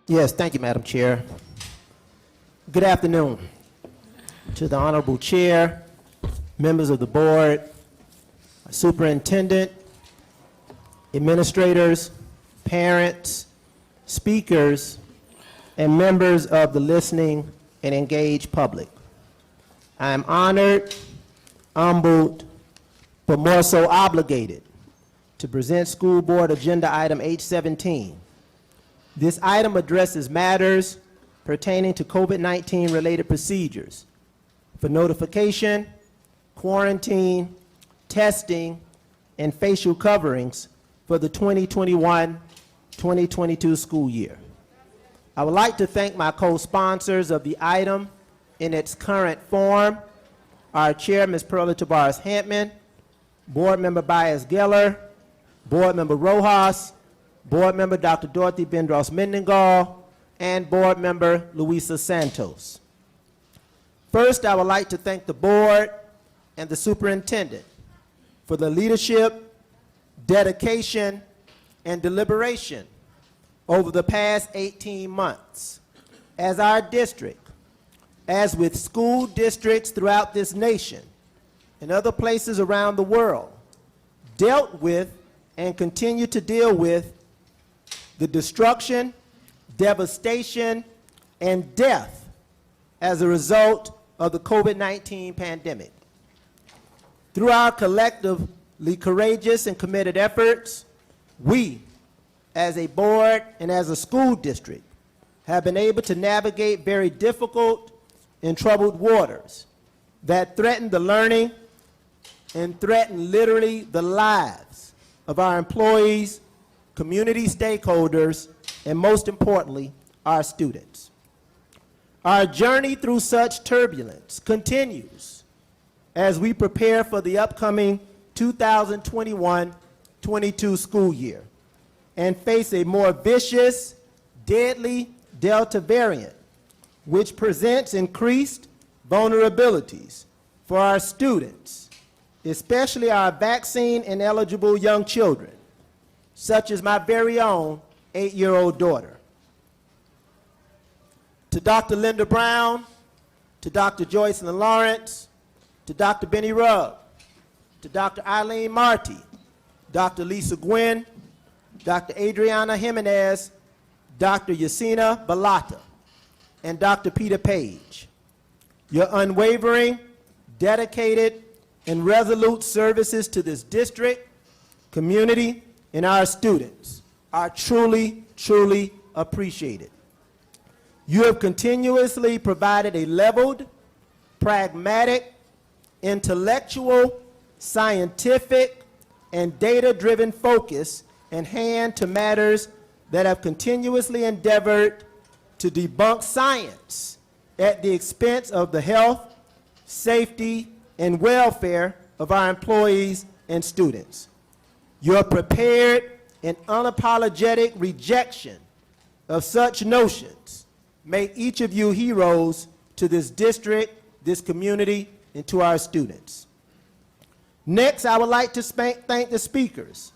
Yes, thank you, Madam Chair. Good afternoon to the Honorable Chair, members of the board, superintendent, administrators, parents, speakers, and members of the listening and engaged public. I am honored, humbled, but more so obligated to present School Board Agenda Item H17. This item addresses matters pertaining to COVID-19 related procedures for notification, quarantine, testing, and facial coverings for the 2021-2022 school year. I would like to thank my co-sponsors of the item in its current form, our Chair, Ms. Perla Tavares-Hampman, Board Member Baez Geller, Board Member Rojas, Board Member Dr. Dorothy Bendros-Mendengal, and Board Member Luisa Santos. First, I would like to thank the board and the superintendent for the leadership, dedication, and deliberation over the past 18 months as our district, as with school districts throughout this nation and other places around the world, dealt with and continue to deal with the destruction, devastation, and death as a result of the COVID-19 pandemic. Through our collectively courageous and committed efforts, we, as a board and as a school district, have been able to navigate very difficult and troubled waters that threaten the learning and threaten literally the lives of our employees, community stakeholders, and most importantly, our students. Our journey through such turbulence continues as we prepare for the upcoming 2021-22 school year and face a more vicious, deadly Delta variant, which presents increased vulnerabilities for our students, especially our vaccine-ineligible young children, such as my very own 8-year-old daughter. To Dr. Linda Brown, to Dr. Joycelyn Lawrence, to Dr. Benny Rugg, to Dr. Eileen Marty, Dr. Lisa Gwynn, Dr. Adriana Jimenez, Dr. Yasina Balata, and Dr. Peter Page. Your unwavering, dedicated, and resolute services to this district, community, and our students are truly, truly appreciated. You have continuously provided a leveled, pragmatic, intellectual, scientific, and data-driven focus and hand to matters that have continuously endeavored to debunk science at the expense of the health, safety, and welfare of our employees and students. Your prepared and unapologetic rejection of such notions make each of you heroes to this district, this community, and to our students. Next, I would like to thank the speakers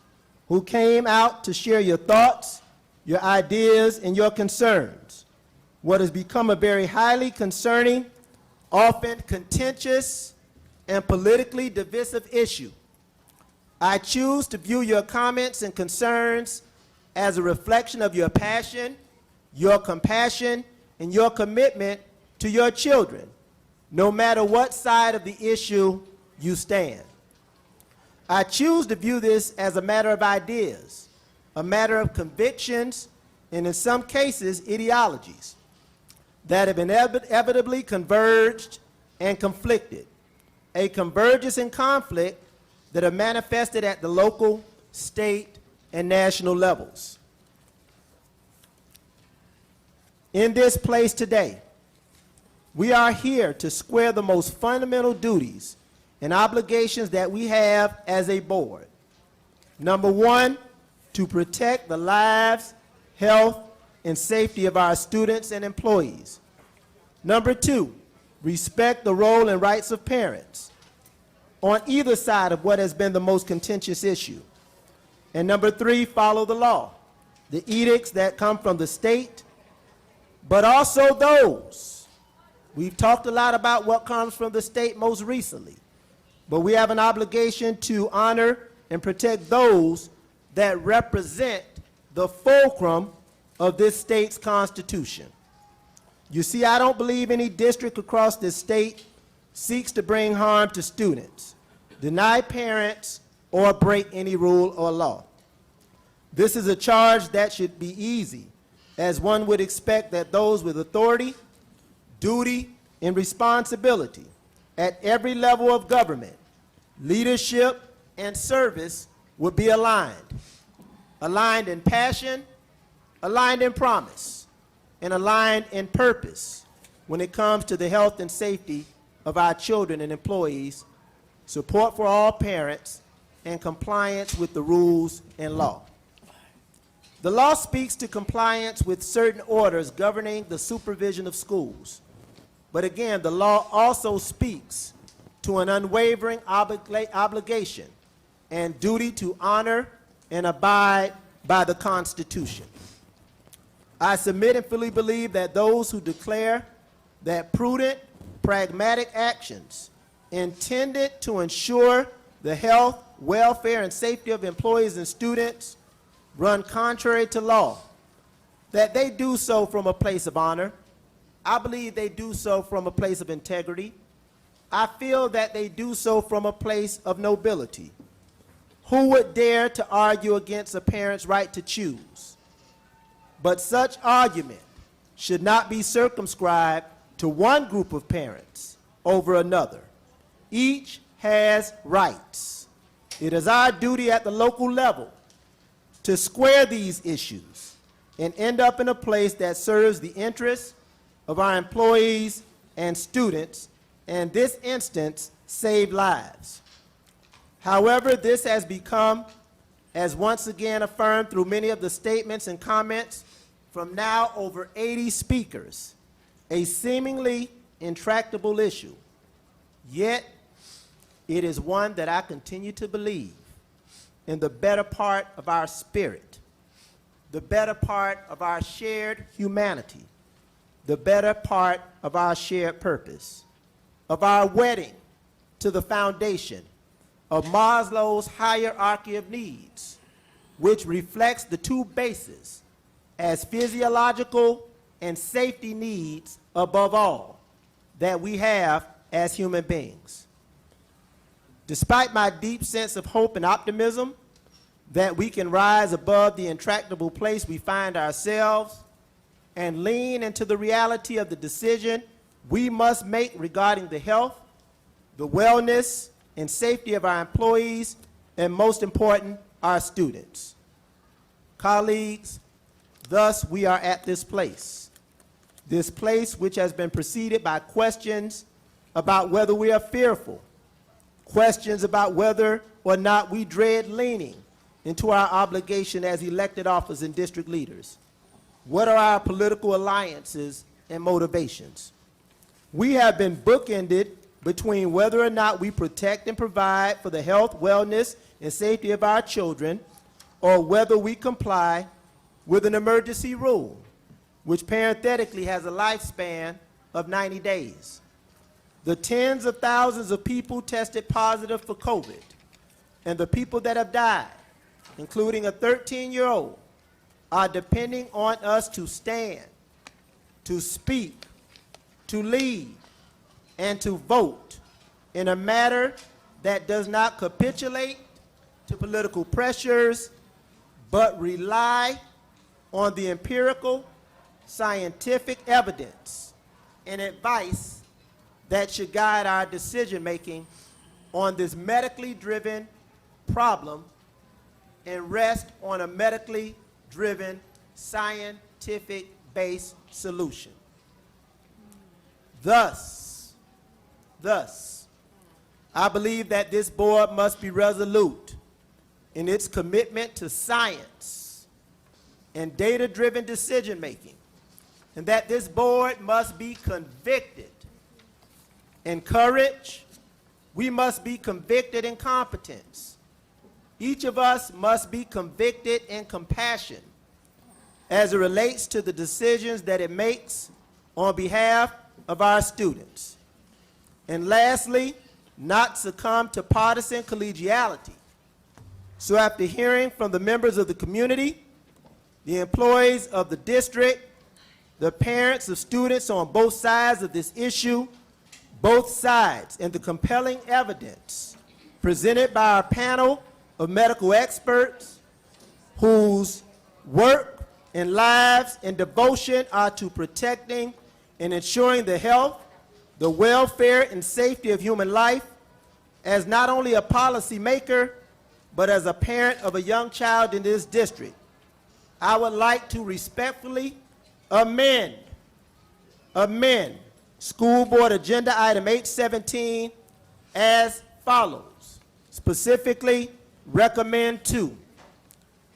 who came out to share your thoughts, your ideas, and your concerns. What has become a very highly concerning, often contentious, and politically divisive issue. I choose to view your comments and concerns as a reflection of your passion, your compassion, and your commitment to your children, no matter what side of the issue you stand. I choose to view this as a matter of ideas, a matter of convictions, and in some cases, ideologies that have inevitably converged and conflicted, a convergence and conflict that are manifested at the local, state, and national levels. In this place today, we are here to square the most fundamental duties and obligations that we have as a board. Number one, to protect the lives, health, and safety of our students and employees. Number two, respect the role and rights of parents on either side of what has been the most contentious issue. And number 3, follow the law. The edicts that come from the state, but also those. We've talked a lot about what comes from the state most recently, but we have an obligation to honor and protect those that represent the fulcrum of this state's constitution. You see, I don't believe any district across this state seeks to bring harm to students, deny parents, or break any rule or law. This is a charge that should be easy, as one would expect that those with authority, duty, and responsibility at every level of government, leadership, and service would be aligned in passion, aligned in promise, and aligned in purpose when it comes to the health and safety of our children and employees, support for all parents, and compliance with the rules and law. The law speaks to compliance with certain orders governing the supervision of schools. But again, the law also speaks to an unwavering obligation and duty to honor and abide by the Constitution. I submit and fully believe that those who declare that prudent, pragmatic actions intended to ensure the health, welfare, and safety of employees and students run contrary to law, that they do so from a place of honor. I believe they do so from a place of integrity. I feel that they do so from a place of nobility. Who would dare to argue against a parent's right to choose? But such argument should not be circumscribed to one group of parents over another. Each has rights. It is our duty at the local level to square these issues and end up in a place that serves the interests of our employees and students, and in this instance, save lives. However, this has become, as once again affirmed through many of the statements and comments from now over 80 speakers, a seemingly intractable issue. Yet, it is one that I continue to believe in the better part of our spirit, the better part of our shared humanity, the better part of our shared purpose, of our wedding to the foundation of Maslow's hierarchy of needs, which reflects the two bases as physiological and safety needs above all that we have as human beings. Despite my deep sense of hope and optimism that we can rise above the intractable place we find ourselves and lean into the reality of the decision we must make regarding the health, the wellness, and safety of our employees, and most important, our students. Colleagues, thus we are at this place which has been preceded by questions about whether we are fearful, questions about whether or not we dread leaning into our obligation as elected officers and district leaders. What are our political alliances and motivations? We have been bookended between whether or not we protect and provide for the health, wellness, and safety of our children, or whether we comply with an emergency rule, which parenthetically has a lifespan of 90 days. The tens of thousands of people tested positive for COVID, and the people that have died, including a 13-year-old, are depending on us to stand, to speak, to lead, and to vote in a matter that does not capitulate to political pressures, but rely on the empirical, scientific evidence and advice that should guide our decision-making on this medically driven problem and rest on a medically driven, scientific-based solution. Thus, I believe that this board must be resolute in its commitment to science and data-driven decision-making, and that this board must be convicted in courage. We must be convicted in competence, Each of us must be convicted and compassionate as it relates to the decisions that it makes on behalf of our students. And lastly, not succumb to partisan collegiality. So after hearing from the members of the community, the employees of the district, the parents of students on both sides of this issue, both sides, and the compelling evidence presented by our panel of medical experts whose work and lives and devotion are to protecting and ensuring the health, the welfare, and safety of human life, as not only a policymaker, but as a parent of a young child in this district, I would like to respectfully amend School Board Agenda Item 817 as follows. Specifically, recommend to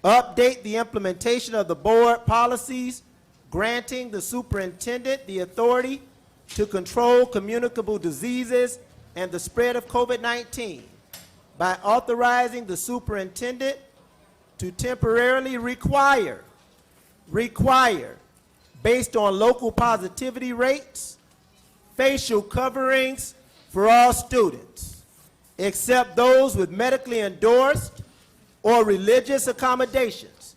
update the implementation of the board policies granting the superintendent the authority to control communicable diseases and the spread of COVID-19 by authorizing the superintendent to temporarily require, based on local positivity rates, facial coverings for all students, except those with medically endorsed or religious accommodations,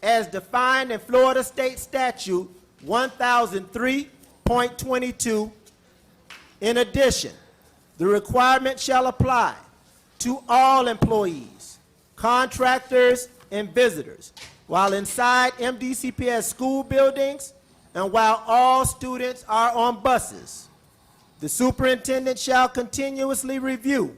as defined in Florida State Statute 1003.22. In addition, the requirement shall apply to all employees, contractors, and visitors while inside MDCPS school buildings and while all students are on buses. The superintendent shall continuously review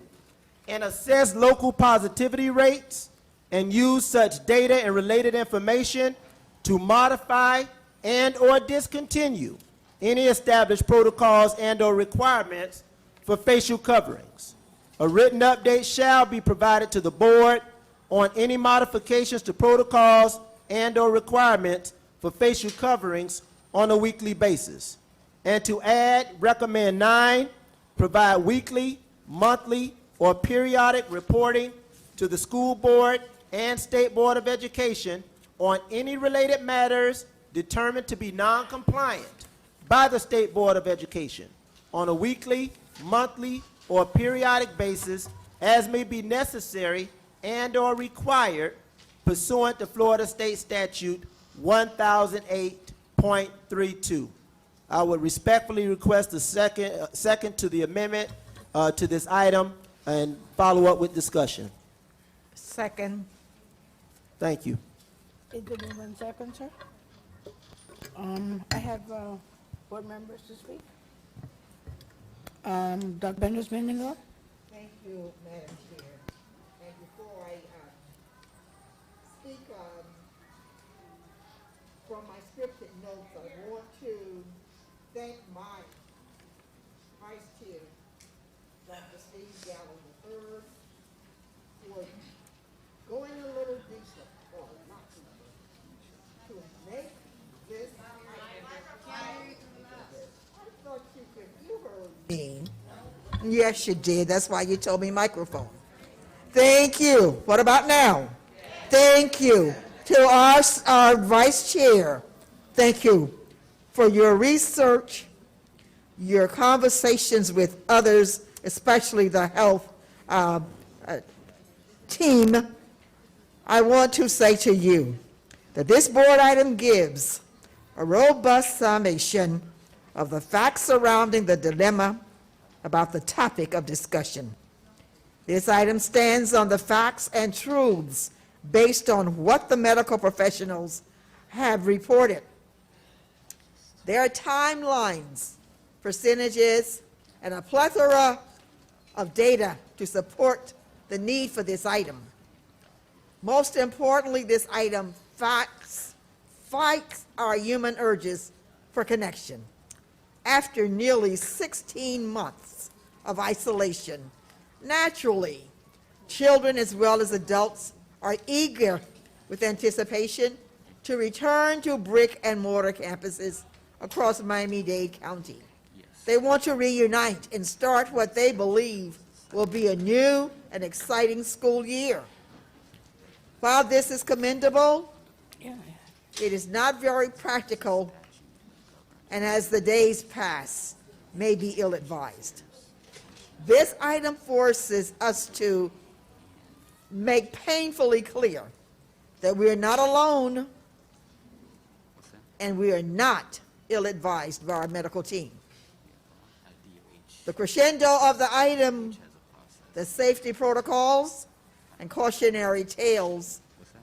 and assess local positivity rates and use such data and related information to modify and or discontinue any established protocols and or requirements for facial coverings. A written update shall be provided to the board on any modifications to protocols and or requirements for facial coverings on a weekly basis. And to add, recommend 9, provide weekly, monthly, or periodic reporting to the school board and State Board of Education on any related matters determined to be non-compliant by the State Board of Education on a weekly, monthly, or periodic basis as may be necessary and or required pursuant to Florida State Statute 1008.32. I would respectfully request a second to the amendment to this item and follow up with discussion. Second. Thank you. Is it in 1 second, sir? I have board members to speak. Dr. Benders-Mendengar? Thank you, Madam Chair. And before I speak from my scripted notes, I want to thank my Vice Chair, Dr. Steve Gallo III, for going a little deeper, or not deeper, to make this. I thought you could do her. Yes, you did. That's why you told me microphone. Thank you. What about now? Thank you to our Vice Chair. Thank you for your research, your conversations with others, especially the health team. I want to say to you that this board item gives a robust summation of the facts surrounding the dilemma about the topic of discussion. This item stands on the facts and truths based on what the medical professionals have reported. There are timelines, percentages, and a plethora of data to support the need for this item. Most importantly, this item fights our human urges for connection. After nearly 16 months of isolation, naturally, children as well as adults are eager with anticipation to return to brick and mortar campuses across Miami-Dade County. Yes. They want to reunite and start what they believe will be a new and exciting school year. While this is commendable, Yeah. it is not very practical, and as the days pass, may be ill-advised. This item forces us to make painfully clear that we are not alone and we are not ill-advised by our medical team. The crescendo of the item, the safety protocols and cautionary tales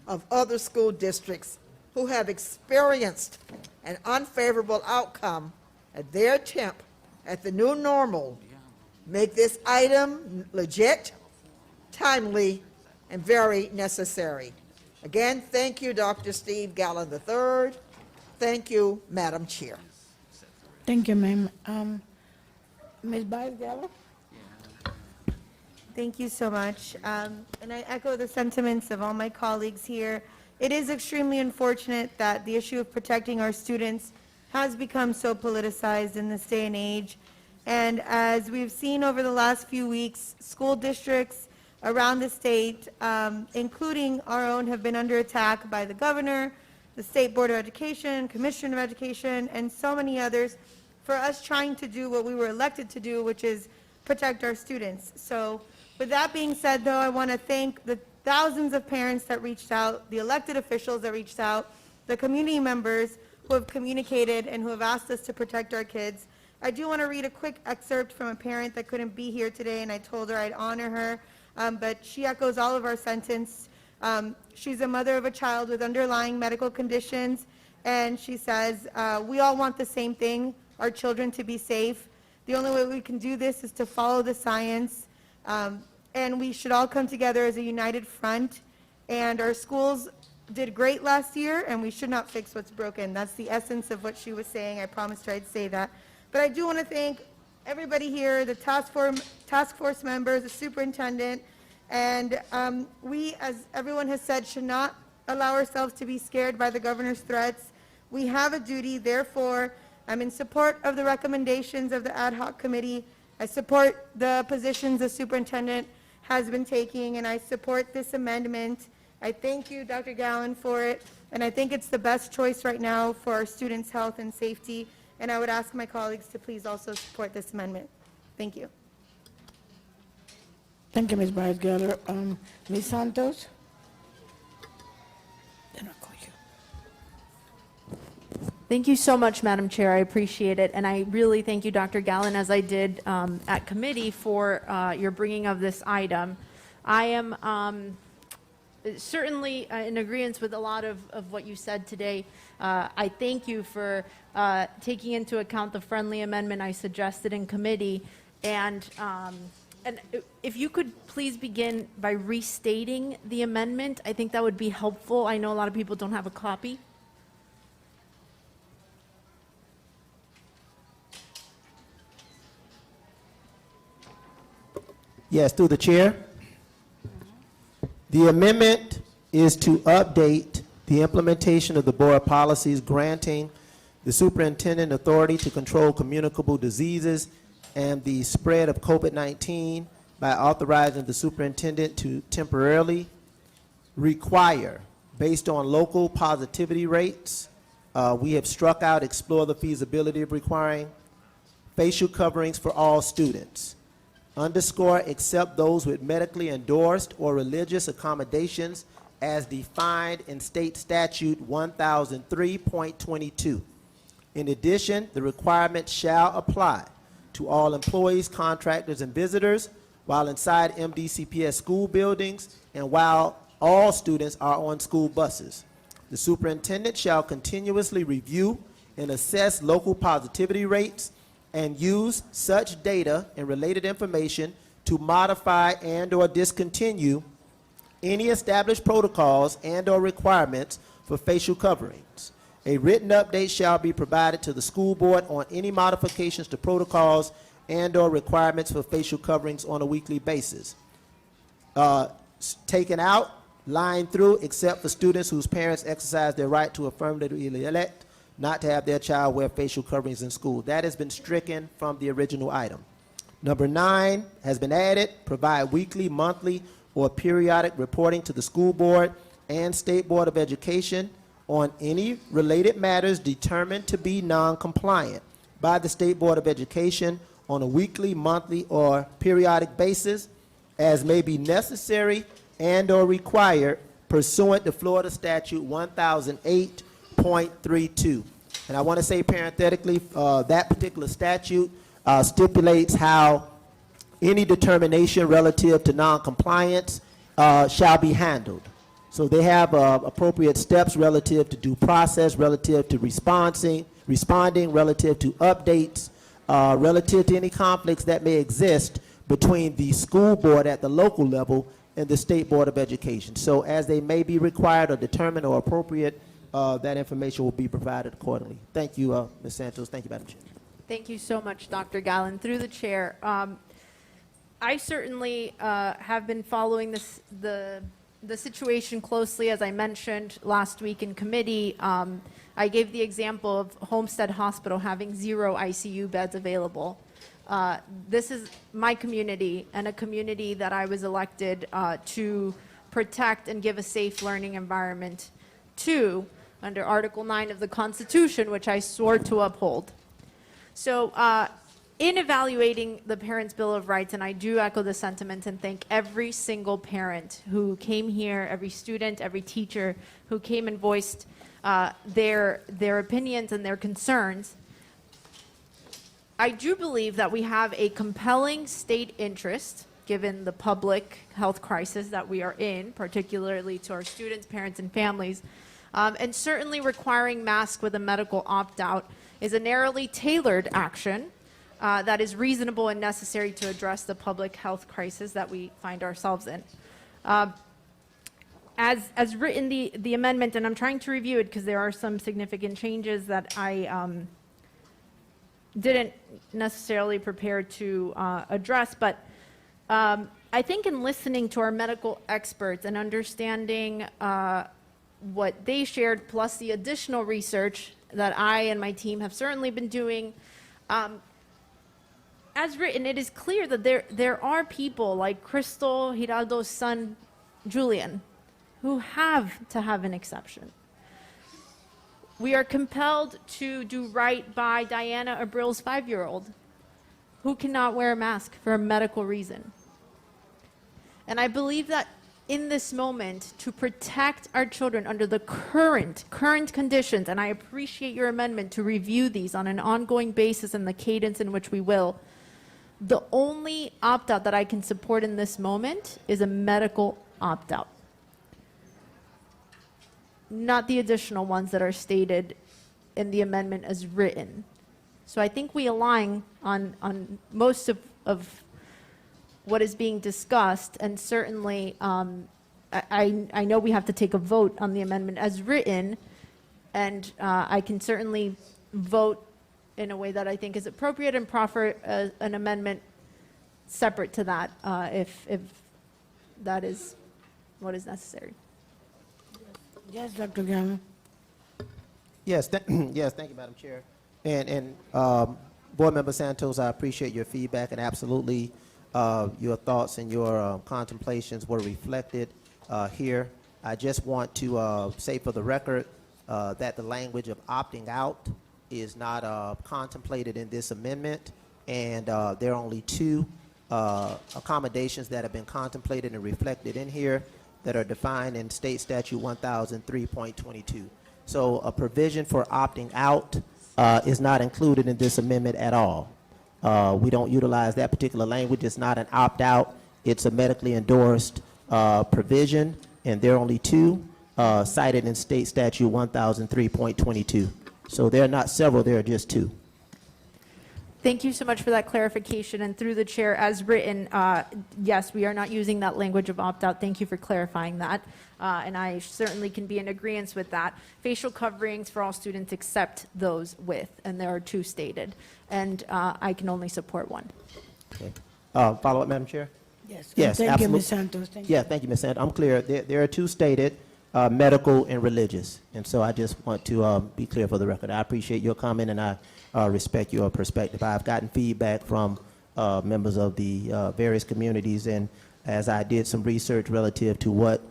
of other school districts who have experienced an unfavorable outcome at their attempt at the new normal make this item legit, timely, and very necessary. Again, thank you, Dr. Steve Gallen III. Thank you, Madam Chair. Thank you, ma'am. Ms. Byers-Geller? Thank you so much. And I echo the sentiments of all my colleagues here. It is extremely unfortunate that the issue of protecting our students has become so politicized in this day and age. And as we've seen over the last few weeks, school districts around the state, including our own, have been under attack by the governor, the State Board of Education, Commissioner of Education, and so many others for us trying to do what we were elected to do, which is protect our students. So with that being said, though, I want to thank the thousands of parents that reached out, the elected officials that reached out, the community members who have communicated and who have asked us to protect our kids. I do want to read a quick excerpt from a parent that couldn't be here today, and I told her I'd honor her, but she echoes all of our sentiments. She's a mother of a child with underlying medical conditions, and she says, we all want the same thing, our children to be safe. The only way we can do this is to follow the science, and we should all come together as a united front. And our schools did great last year, and we should not fix what's broken. That's the essence of what she was saying. I promised her I'd say that. But I do want to thank everybody here, the task force members, the superintendent, and we, as everyone has said, should not allow ourselves to be scared by the governor's threats. We have a duty, therefore, I'm in support of the recommendations of the ad hoc committee. I support the positions the superintendent has been taking, and I support this amendment. I thank you, Dr. Gallen, for it, and I think it's the best choice right now for our students' health and safety, and I would ask my colleagues to please also support this amendment. Thank you. Thank you, Ms. Byers-Geller. Ms. Santos? Then I'll call you. Thank you so much, Madam Chair. I appreciate it. And I really thank you, Dr. Gallen, as I did at committee, for your bringing of this item. I am certainly in agreement with a lot of what you said today. I thank you for taking into account the friendly amendment I suggested in committee. And if you could please begin by restating the amendment, I think that would be helpful. I know a lot of people don't have a copy. Yes, through the chair. The amendment is to update the implementation of the board policies granting the superintendent authority to control communicable diseases and the spread of COVID-19 by authorizing the superintendent to temporarily require, based on local positivity rates, we have struck out explore the feasibility of requiring facial coverings for all students. Underscore, except those with medically endorsed or religious accommodations as defined in State Statute 1003.22. In addition, the requirement shall apply to all employees, contractors, and visitors while inside MDCPS school buildings and while all students are on school buses. The superintendent shall continuously review and assess local positivity rates and use such data and related information to modify and/or discontinue any established protocols and/or requirements for facial coverings. A written update shall be provided to the school board on any modifications to protocols and/or requirements for facial coverings on a weekly basis. Taken out, line through, except for students whose parents exercise their right to affirmatively elect not to have their child wear facial coverings in school. That has been stricken from the original item. Number 9 has been added, provide weekly, monthly, or periodic reporting to the school board and State Board of Education on any related matters determined to be non-compliant by the State Board of Education on a weekly, monthly, or periodic basis as may be necessary and/or required pursuant to Florida Statute 1008.32. And I want to say parenthetically, that particular statute stipulates how any determination relative to non-compliance shall be handled. So they have appropriate steps relative to due process, relative to responding, relative to updates, relative to any conflicts that may exist between the school board at the local level and the State Board of Education. So as they may be required or determined or appropriate, that information will be provided accordingly. Thank you, Ms. Santos. Thank you, Madam Chair. Thank you so much, Dr. Gallen. Through the chair, I certainly have been following the situation closely. As I mentioned last week in committee, I gave the example of Homestead Hospital having 0 ICU beds available. This is my community and a community that I was elected to protect and give a safe learning environment to under Article 9 of the Constitution, which I swore to uphold. So in evaluating the Parents' Bill of Rights, and I do echo the sentiment and thank every single parent who came here, every student, every teacher who came and voiced their opinions and their concerns, I do believe that we have a compelling state interest, given the public health crisis that we are in, particularly to our students, parents, and families, and certainly requiring masks with a medical opt-out is a narrowly tailored action that is reasonable and necessary to address the public health crisis that we find ourselves in. As written, the amendment, and I'm trying to review it because there are some significant changes that I didn't necessarily prepare to address, but I think in listening to our medical experts and understanding what they shared, plus the additional research that I and my team have certainly been doing, as written, it is clear that there are people like Crystal Giraldo's son, Julian, who have to have an exception. We are compelled to do right by Diana Abril's 5-year-old, who cannot wear a mask for a medical reason. And I believe that in this moment, to protect our children under the current conditions, and I appreciate your amendment to review these on an ongoing basis and the cadence in which we will, the only opt-out that I can support in this moment is a medical opt-out, not the additional ones that are stated in the amendment as written. So I think we align on most of what is being discussed, and certainly I know we have to take a vote on the amendment as written, and I can certainly vote in a way that I think is appropriate and proffer an amendment separate to that if that is what is necessary. Yes, Dr. Gallen. Yes, yes, thank you, Madam Chair. And Board Member Santos, I appreciate your feedback, and absolutely your thoughts and your contemplations were reflected here. I just want to say for the record that the language of opting out is not contemplated in this amendment, and there are only 2 accommodations that have been contemplated and reflected in here that are defined in State Statute 1003.22. So a provision for opting out is not included in this amendment at all. We don't utilize that particular language. It's not an opt-out. It's a medically endorsed provision, and there are only 2 cited in State Statute 1003.22. So there are not several, there are just 2. Thank you so much for that clarification, and through the chair, as written, yes, we are not using that language of opt-out. Thank you for clarifying that, and I certainly can be in agreement with that. Facial coverings for all students except those with, and there are 2 stated, and I can only support 1. Okay. Follow up, Madam Chair? Yes. Yes, Thank you, absolutely. Ms. Santos. Thank you. Yeah, thank you, Ms. Santos. I'm clear. There are 2 stated, medical and religious, and so I just want to be clear for the record. I appreciate your comment, and I respect your perspective. I've gotten feedback from members of the various communities, and as I did some research relative to what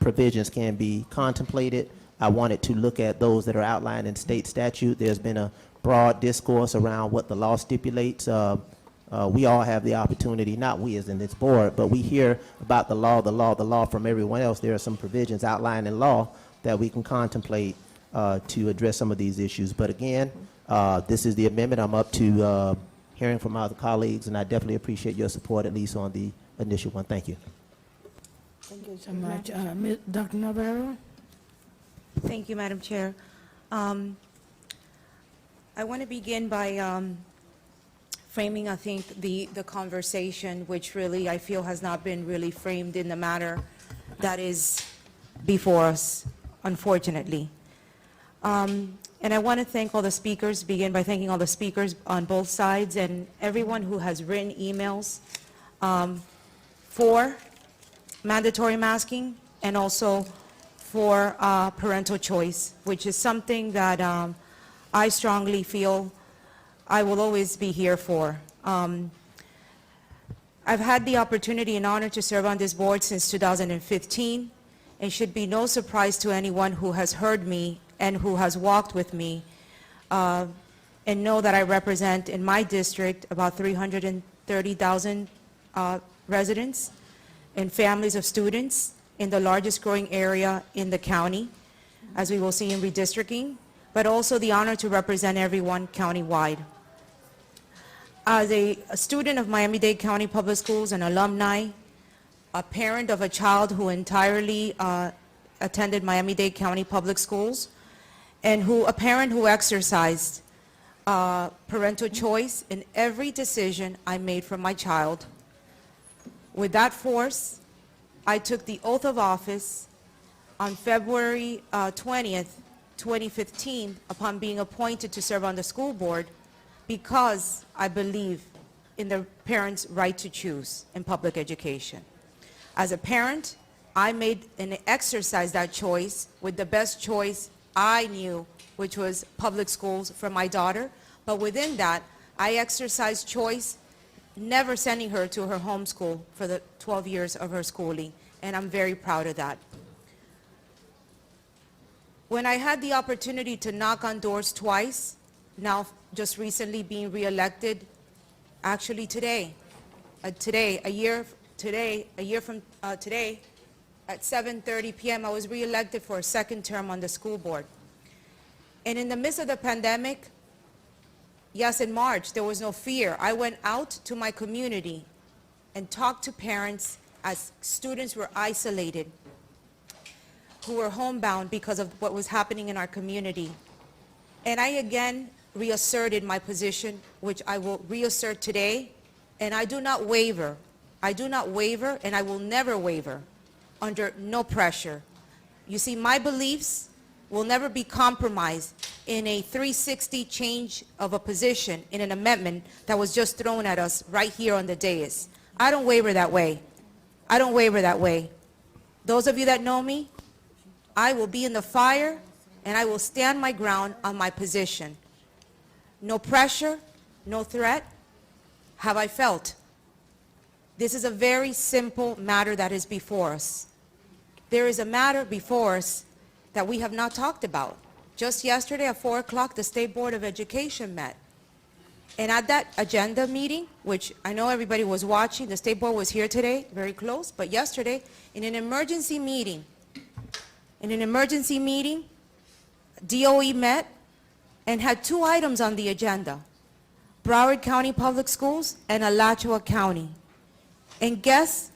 provisions can be contemplated. I wanted to look at those that are outlined in state statute. There's been a broad discourse around what the law stipulates. We all have the opportunity, not we as in this board, but we hear about the law from everyone else. There are some provisions outlined in law that we can contemplate to address some of these issues. But again, this is the amendment. I'm up to hearing from other colleagues, and I definitely appreciate your support, at least on the initial one. Thank you. Thank you so much. Dr. Navarro? Thank you, Madam Chair. I want to begin by framing, I think, the conversation, which really I feel has not been really framed in the matter that is before us, unfortunately. And I want to thank all the speakers, begin by thanking all the speakers on both sides and everyone who has written emails for mandatory masking and also for parental choice, which is something that I strongly feel I will always be here for. I've had the opportunity and honor to serve on this board since 2015, and should be no surprise to anyone who has heard me and who has walked with me and know that I represent in my district about 330,000 residents and families of students in the largest growing area in the county, as we will see in redistricting, but also the honor to represent everyone countywide. As a student of Miami-Dade County Public Schools, an alumni, a parent of a child who entirely attended Miami-Dade County Public Schools, and a parent who exercised parental choice in every decision I made for my child. With that force, I took the oath of office on February 20th, 2015, upon being appointed to serve on the school board, because I believe in the parents' right to choose in public education. As a parent, I made and exercised that choice with the best choice I knew, which was public schools for my daughter. But within that, I exercised choice, never sending her to her home school for the 12 years of her schooling, and I'm very proud of that. When I had the opportunity to knock on doors twice, now just recently being reelected, actually today, a year from today, at 7:30 p.m., I was reelected for a second term on the school board. And in the midst of the pandemic, yes, in March, there was no fear. I went out to my community and talked to parents as students were isolated, who were homebound because of what was happening in our community. And I again reasserted my position, which I will reassert today, and I do not waver. I do not waver, and I will never waver under no pressure. You see, my beliefs will never be compromised in a 360 change of a position in an amendment that was just thrown at us right here on the dais. I don't waver that way. I don't waver that way. Those of you that know me, I will be in the fire and I will stand my ground on my position. No pressure, no threat have I felt. This is a very simple matter that is before us. There is a matter before us that we have not talked about. Just yesterday at 4 o'clock, the State Board of Education met. And at that agenda meeting, which I know everybody was watching, the State Board was here today, very close, but yesterday, in an emergency meeting, DOE met and had 2 items on the agenda: Broward County Public Schools and Alachua County. And guess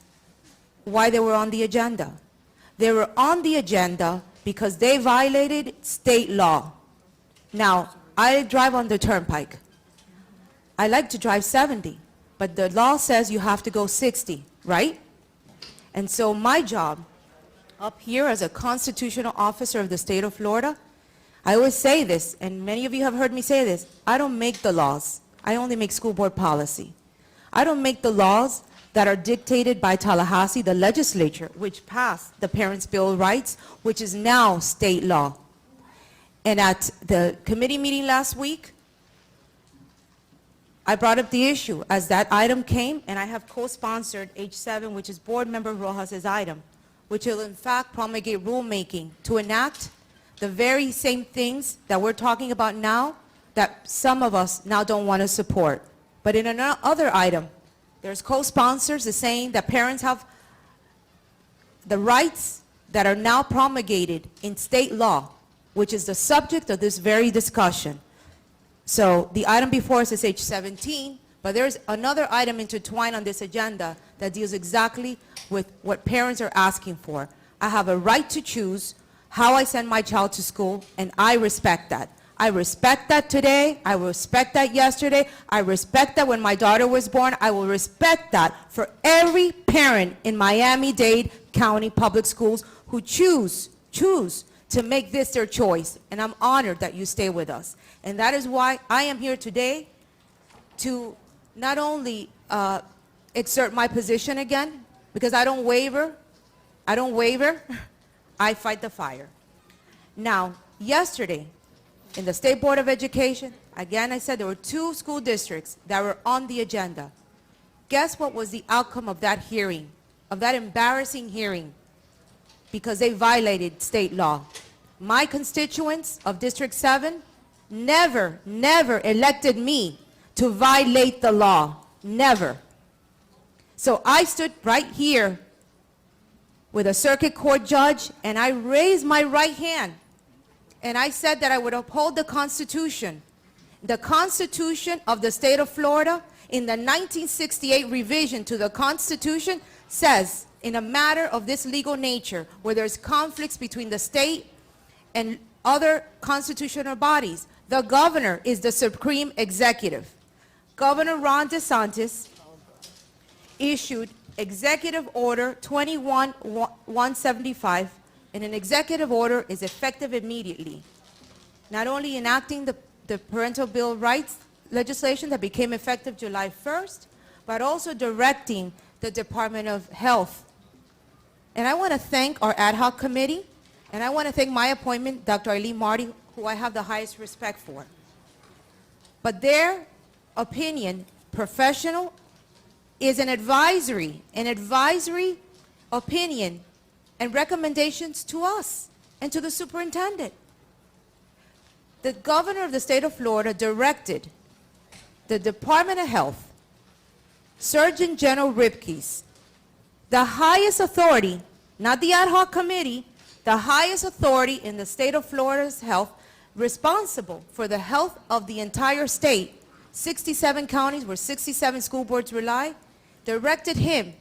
why they were on the agenda? They were on the agenda because they violated state law. Now, I drive on the turnpike. I like to drive 70, but the law says you have to go 60, right? And so my job up here as a constitutional officer of the state of Florida, I always say this, and many of you have heard me say this, I don't make the laws. I only make school board policy. I don't make the laws that are dictated by Tallahassee, the legislature, which passed the Parents' Bill of Rights, which is now state law. And at the committee meeting last week, I brought up the issue as that item came, and I have co-sponsored H7, which is Board Member Rojas' item, which will in fact promulgate rulemaking to enact the very same things that we're talking about now that some of us now don't want to support. But in another item, there's co-sponsors is saying that parents have the rights that are now promulgated in state law, which is the subject of this very discussion. So the item before us is age 17, but there's another item intertwined on this agenda that deals exactly with what parents are asking for. I have a right to choose how I send my child to school, and I respect that. I respect that today. I respect that yesterday. I respect that when my daughter was born. I will respect that for every parent in Miami-Dade County Public Schools who choose to make this their choice. And I'm honored that you stay with us. And that is why I am here today to not only exert my position again, because I don't waver, I fight the fire. Now, yesterday, in the State Board of Education, again, I said there were 2 school districts that were on the agenda. Guess what was the outcome of that hearing, of that embarrassing hearing? Because they violated state law. My constituents of District 7 never elected me to violate the law. Never. So I stood right here with a circuit court judge, and I raised my right hand, and I said that I would uphold the Constitution of the state of Florida. In the 1968 revision to the Constitution says, in a matter of this legal nature, where there's conflicts between the state and other constitutional bodies, the governor is the supreme executive. Governor Ron DeSantis issued Executive Order 21-175, and an executive order is effective immediately, not only enacting the parental bill rights legislation that became effective July 1st, but also directing the Department of Health. And I want to thank our ad hoc committee, and I want to thank my appointment, Dr. Iami-Marty, who I have the highest respect for. But their opinion, professional, is an advisory opinion and recommendations to us and to the superintendent. The governor of the state of Florida directed the Department of Health, Surgeon General Ripke's, the highest authority, not the ad hoc committee, the highest authority in the state of Florida's health, responsible for the health of the entire state, 67 counties where 67 school boards rely, directed him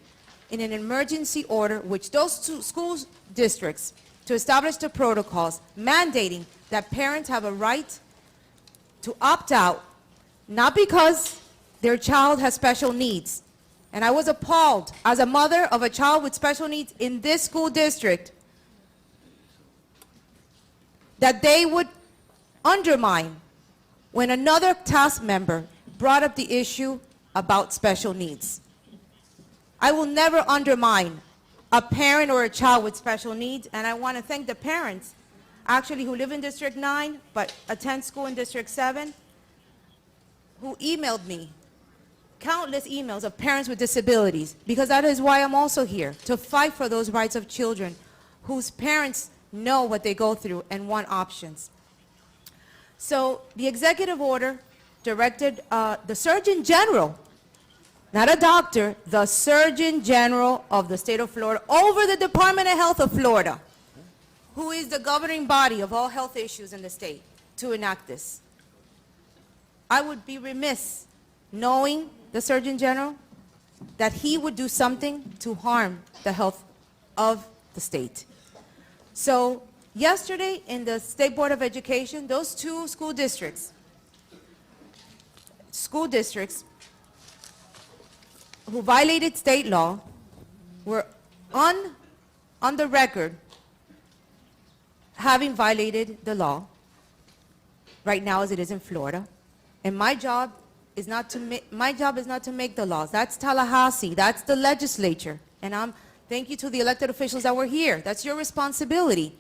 in an emergency order, which those 2 school districts, to establish the protocols mandating that parents have a right to opt out, not because their child has special needs. And I was appalled as a mother of a child with special needs in this school district that they would undermine when another task member brought up the issue about special needs. I will never undermine a parent or a child with special needs, and I want to thank the parents, actually, who live in District 9 but attend school in District 7, who emailed me countless emails of parents with disabilities, because that is why I'm also here, to fight for those rights of children whose parents know what they go through and want options. So the executive order directed the Surgeon General, not a doctor, the Surgeon General of the state of Florida, over the Department of Health of Florida, who is the governing body of all health issues in the state, to enact this. I would be remiss, knowing the Surgeon General, that he would do something to harm the health of the state. So yesterday in the State Board of Education, those 2 school districts who violated state law were on the record having violated the law right now as it is in Florida. And my job is not to make the laws. That's Tallahassee. That's the legislature. And thank you to the elected officials that were here. That's your responsibility.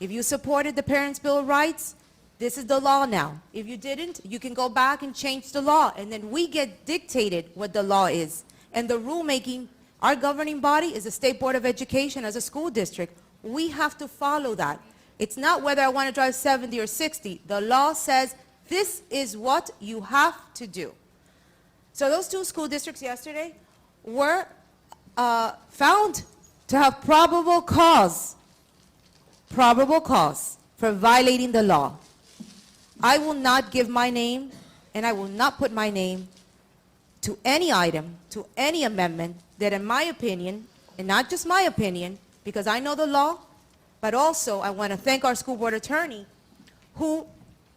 If you supported the Parents' Bill of Rights, this is the law now. If you didn't, you can go back and change the law. And then we get dictated what the law is. And the rulemaking Our governing body is the State Board of Education as a school district. We have to follow that. It's not whether I want to drive 70 or 60. The law says this is what you have to do. So those two school districts yesterday were found to have probable cause for violating the law. I will not give my name, and I will not put my name to any item, to any amendment that, in my opinion, and not just my opinion, because I know the law, but also I want to thank our school board attorney, who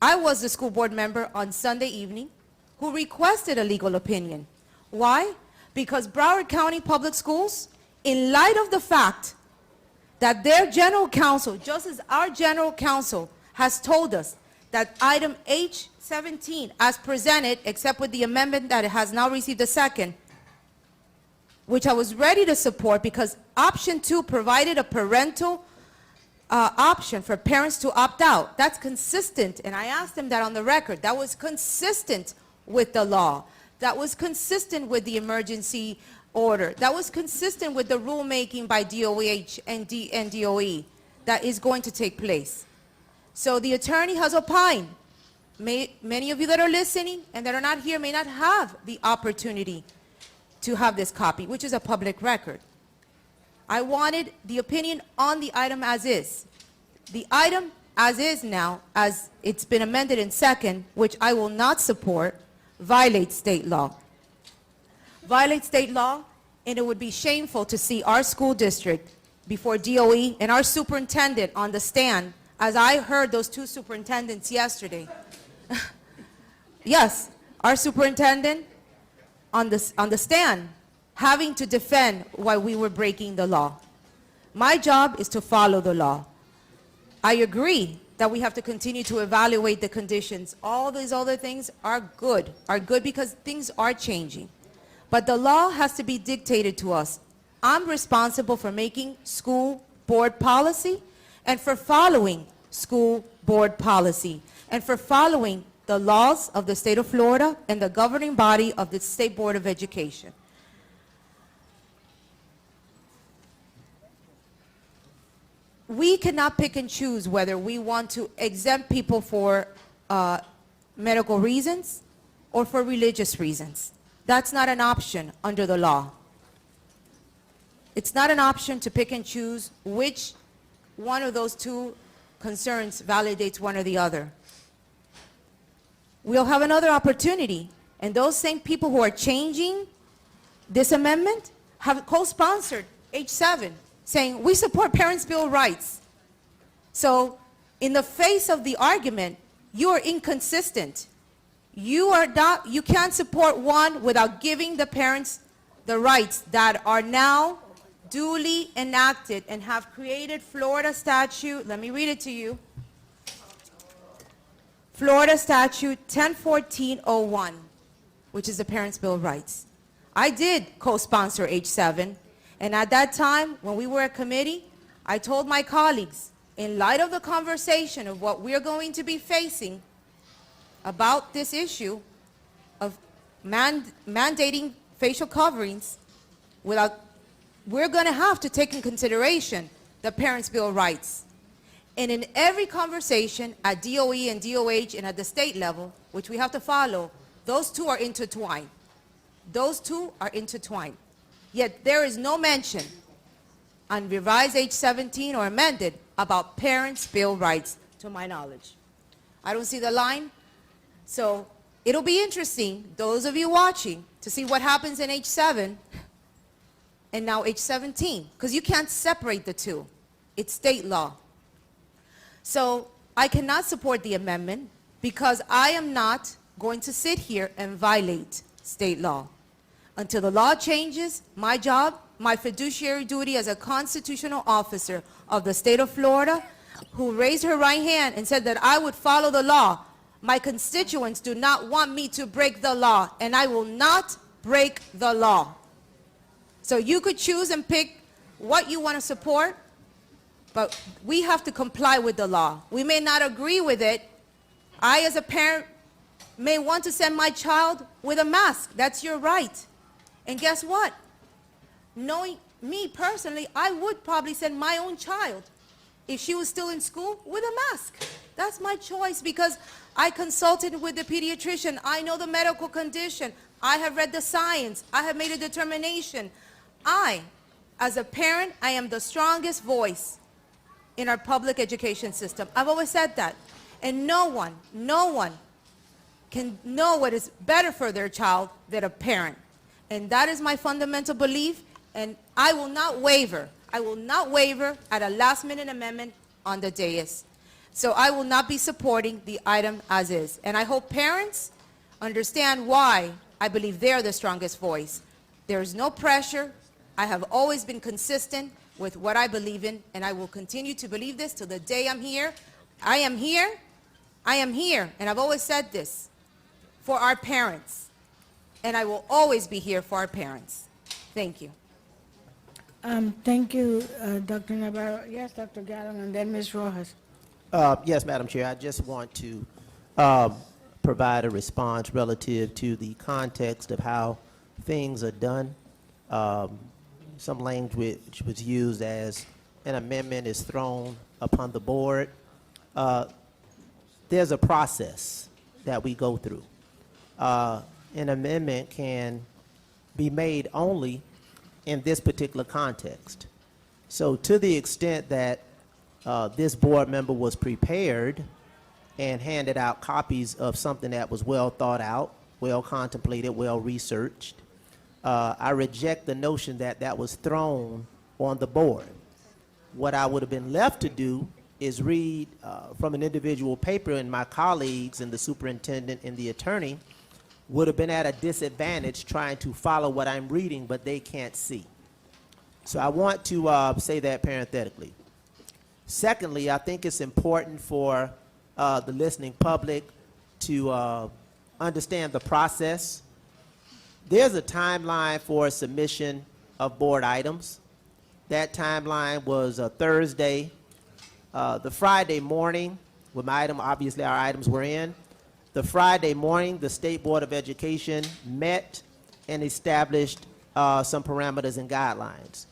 I was the school board member on Sunday evening, who requested a legal opinion. Why? Because Broward County Public Schools, in light of the fact that their general counsel, just as our general counsel has told us that item H17 as presented, except with the amendment that it has now received a second, which I was ready to support because option 2 provided a parental option for parents to opt out. That's consistent, and I asked them that on the record. That was consistent with the law. That was consistent with the emergency order. That was consistent with the rulemaking by DOH and DOE that is going to take place. So the attorney has opined. Many of you that are listening and that are not here may not have the opportunity to have this copy, which is a public record. I wanted the opinion on the item as is. The item as is now, as it's been amended in second, which I will not support, violates state law. Violates state law, and it would be shameful to see our school district before DOE and our superintendent on the stand, as I heard those two superintendents yesterday. Yes, our superintendent on the stand, having to defend why we were breaking the law. My job is to follow the law. I agree that we have to continue to evaluate the conditions. All these other things are good because things are changing. But the law has to be dictated to us. I'm responsible for making school board policy and for following school board policy and for following the laws of the state of Florida and the governing body of the State Board of Education. We cannot pick and choose whether we want to exempt people for medical reasons or for religious reasons. That's not an option under the law. It's not an option to pick and choose which one of those two concerns validates one or the other. We'll have another opportunity, and those same people who are changing this amendment have co-sponsored H7, saying we support Parents' Bill of Rights. So in the face of the argument, you are inconsistent. You can't support one without giving the parents the rights that are now duly enacted and have created Florida statute. Let me read it to you. Florida statute 1014-01, which is the Parents' Bill of Rights. I did co-sponsor H7, and at that time, when we were a committee, I told my colleagues, in light of the conversation of what we're going to be facing about this issue of mandating facial coverings, we're going to have to take in consideration the Parents' Bill of Rights. And in every conversation at DOE and DOH and at the state level, which we have to follow, those two are intertwined. Those two are intertwined. Yet there is no mention on revised H17 or amended about Parents' Bill rights, to my knowledge. I don't see the line. So it'll be interesting, those of you watching, to see what happens in H7 and now H17, because you can't separate the two. It's state law. So I cannot support the amendment because I am not going to sit here and violate state law. Until the law changes, my job, my fiduciary duty as a constitutional officer of the state of Florida, who raised her right hand and said that I would follow the law. My constituents do not want me to break the law, and I will not break the law. So you could choose and pick what you want to support, but we have to comply with the law. We may not agree with it. I, as a parent, may want to send my child with a mask. That's your right. And guess what? knowing me personally, I would probably send my own child, if she was still in school, with a mask. That's my choice because I consulted with the pediatrician. I know the medical condition. I have read the science. I have made a determination. As a parent, I am the strongest voice in our public education system. I've always said that. And no one can know what is better for their child than a parent. And that is my fundamental belief, and I will not waver. I will not waver at a last-minute amendment on the dais. So I will not be supporting the item as is. And I hope parents understand why I believe they're the strongest voice. There is no pressure. I have always been consistent with what I believe in, and I will continue to believe this till the day I'm here. I am here, and I've always said this, for our parents. And I will always be here for our parents. Thank you. Thank you, Dr. Navarro. Yes, Dr. Gallen, and then Ms. Rojas. Yes, Madam Chair, I just want to provide a response relative to the context of how things are done. Some language was used as an amendment is thrown upon the board. There's a process that we go through. An amendment can be made only in this particular context. So to the extent that this board member was prepared and handed out copies of something that was well thought out, well contemplated, well researched, I reject the notion that that was thrown on the board. What I would have been left to do is read from an individual paper, and my colleagues and the superintendent and the attorney would have been at a disadvantage trying to follow what I'm reading, but they can't see. So I want to say that parenthetically. Secondly, I think it's important for the listening public to understand the process. There's a timeline for submission of board items. That timeline was a Thursday. The Friday morning, when my item, obviously our items were in, the Friday morning, the State Board of Education met and established some parameters and guidelines.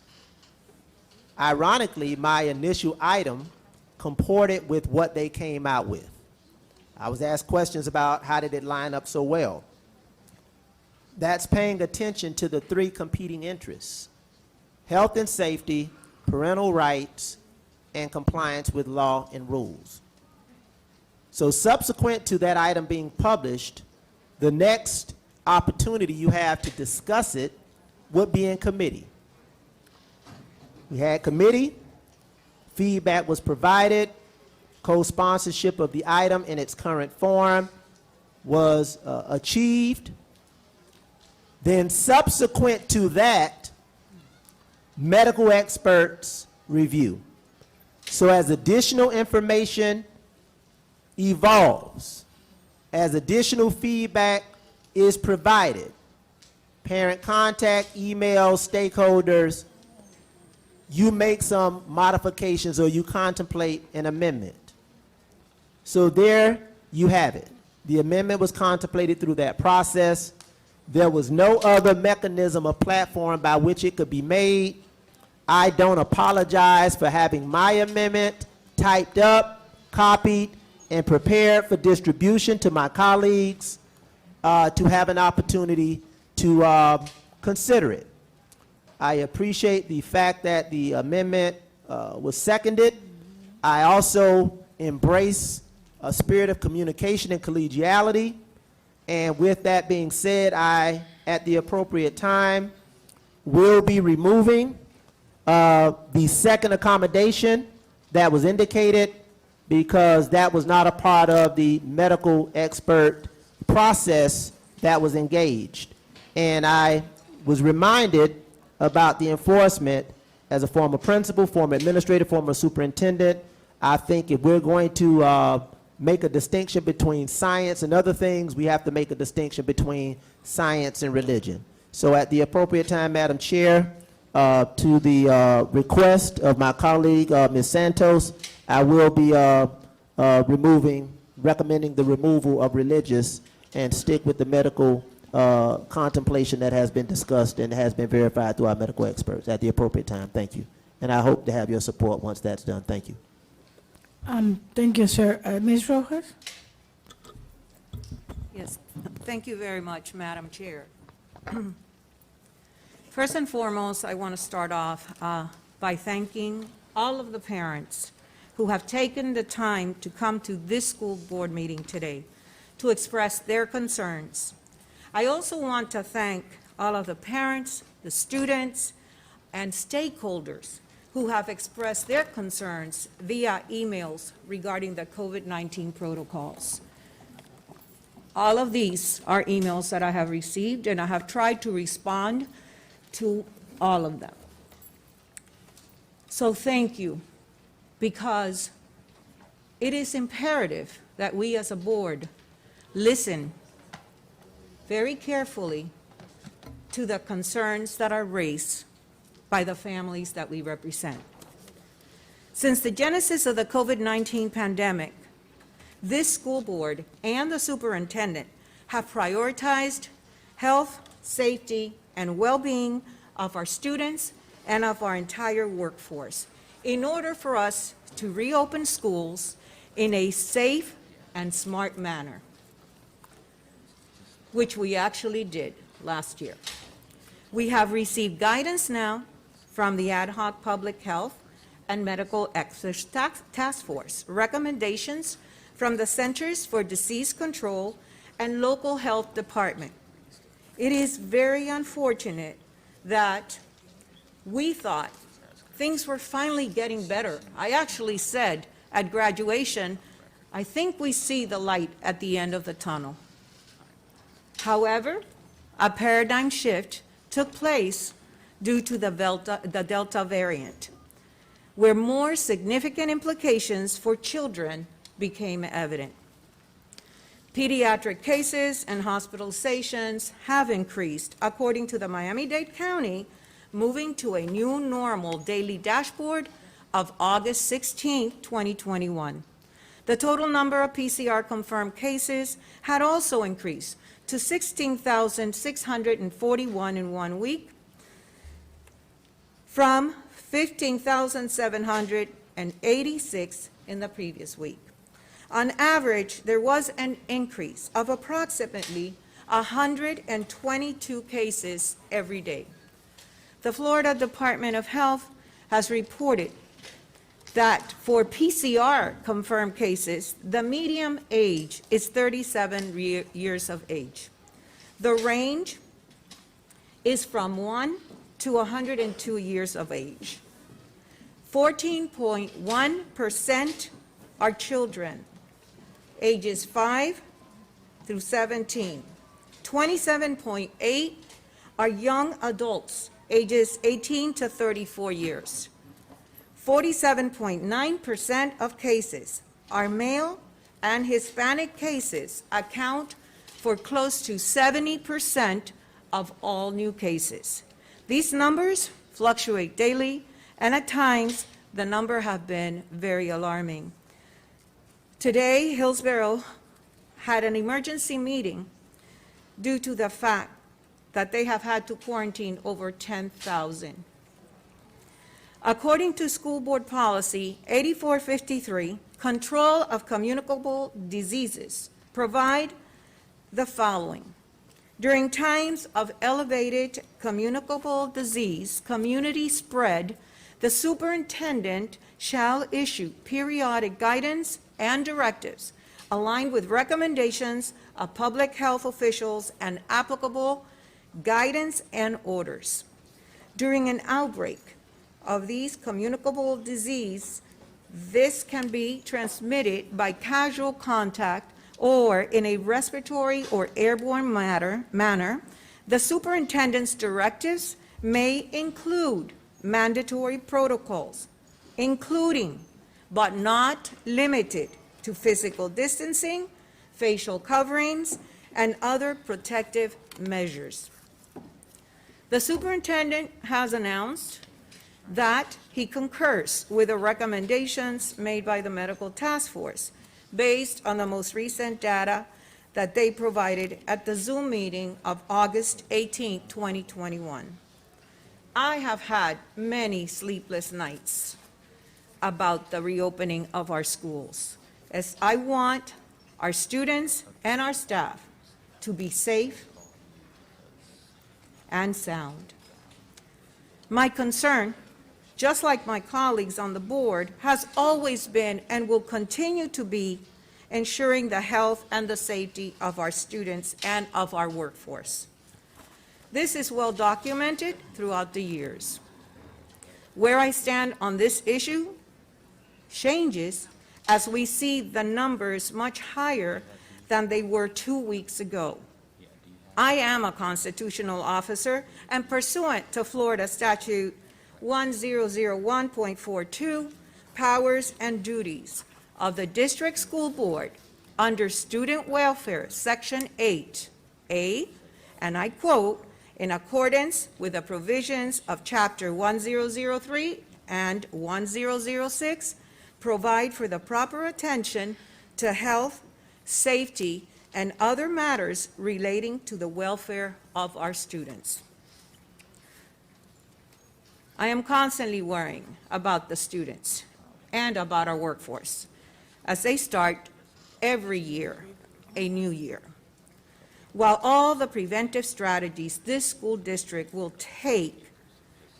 Ironically, my initial item comported with what they came out with. I was asked questions about how did it line up so well. That's paying attention to the three competing interests: health and safety, parental rights, and compliance with law and rules. So subsequent to that item being published, the next opportunity you have to discuss it would be in committee. We had committee, feedback was provided, co-sponsorship of the item in its current form was achieved. Then subsequent to that, medical experts review. So as additional information evolves, as additional feedback is provided, parent contact, emails, stakeholders, you make some modifications or you contemplate an amendment. So there you have it. The amendment was contemplated through that process. There was no other mechanism or platform by which it could be made. I don't apologize for having my amendment typed up, copied, and prepared for distribution to my colleagues to have an opportunity to consider it. I appreciate the fact that the amendment was seconded. I also embrace a spirit of communication and collegiality. And with that being said, I, at the appropriate time, will be removing the second accommodation that was indicated because that was not a part of the medical expert process that was engaged. And I was reminded about the enforcement as a former principal, former administrator, former superintendent. I think if we're going to make a distinction between science and other things, we have to make a distinction between science and religion. So at the appropriate time, Madam Chair, to the request of my colleague, Ms. Santos, I will be recommending the removal of religious and stick with the medical contemplation that has been discussed and has been verified through our medical experts at the appropriate time. Thank you. And I hope to have your support once that's done. Thank you. Thank you, sir. Ms. Rojas? Yes, thank you very much, Madam Chair. First and foremost, I want to start off by thanking all of the parents who have taken the time to come to this school board meeting today to express their concerns. I also want to thank all of the parents, the students, and stakeholders who have expressed their concerns via emails regarding the COVID-19 protocols. All of these are emails that I have received, and I have tried to respond to all of them. So thank you, because it is imperative that we as a board listen very carefully to the concerns that are raised by the families that we represent. Since the genesis of the COVID-19 pandemic, this school board and the superintendent have prioritized health, safety, and well-being of our students and of our entire workforce in order for us to reopen schools in a safe and smart manner, which we actually did last year. We have received guidance now from the Ad Hoc Public Health and Medical Experts Task Force, recommendations from the Centers for Disease Control and local health department. It is very unfortunate that we thought things were finally getting better. I actually said at graduation, I think we see the light at the end of the tunnel. However, a paradigm shift took place due to the Delta variant, where more significant implications for children became evident. Pediatric cases and hospitalizations have increased, according to the Miami-Dade County, moving to a new normal daily dashboard of August 16, 2021. The total number of PCR-confirmed cases had also increased to 16,641 in 1 week, from 15,786 in the previous week. On average, there was an increase of approximately 122 cases every day. The Florida Department of Health has reported that for PCR-confirmed cases, the median age is 37 years of age. The range is from 1 to 102 years of age. 14.1% are children, ages 5 through 17. 27.8 are young adults, ages 18 to 34 years. 47.9% of cases are male, and Hispanic cases account for close to 70% of all new cases. These numbers fluctuate daily, and at times the number have been very alarming. Today, Hillsborough had an emergency meeting due to the fact that they have had to quarantine over 10,000. According to School Board Policy 8453, control of communicable diseases provide the following. During times of elevated communicable disease, community spread, the superintendent shall issue periodic guidance and directives aligned with recommendations of public health officials and applicable guidance and orders. During an outbreak of these communicable disease, this can be transmitted by casual contact or in a respiratory or airborne manner. The superintendent's directives may include mandatory protocols, including but not limited to physical distancing, facial coverings, and other protective measures. The superintendent has announced that he concurs with the recommendations made by the Medical Task Force based on the most recent data that they provided at the Zoom meeting of August 18, 2021. I have had many sleepless nights about the reopening of our schools, as I want our students and our staff to be safe and sound. My concern, just like my colleagues on the board, has always been and will continue to be ensuring the health and the safety of our students and of our workforce. This is well documented throughout the years. Where I stand on this issue changes as we see the numbers much higher than they were 2 weeks ago. I am a constitutional officer, and pursuant to Florida Statute 1001.42, powers and duties of the District School Board under Student Welfare, Section 8A, and I quote, in accordance with the provisions of Chapter 1003 and 1006, provide for the proper attention to health, safety, and other matters relating to the welfare of our students. I am constantly worrying about the students and about our workforce as they start every year a new year. While all the preventive strategies this school district will take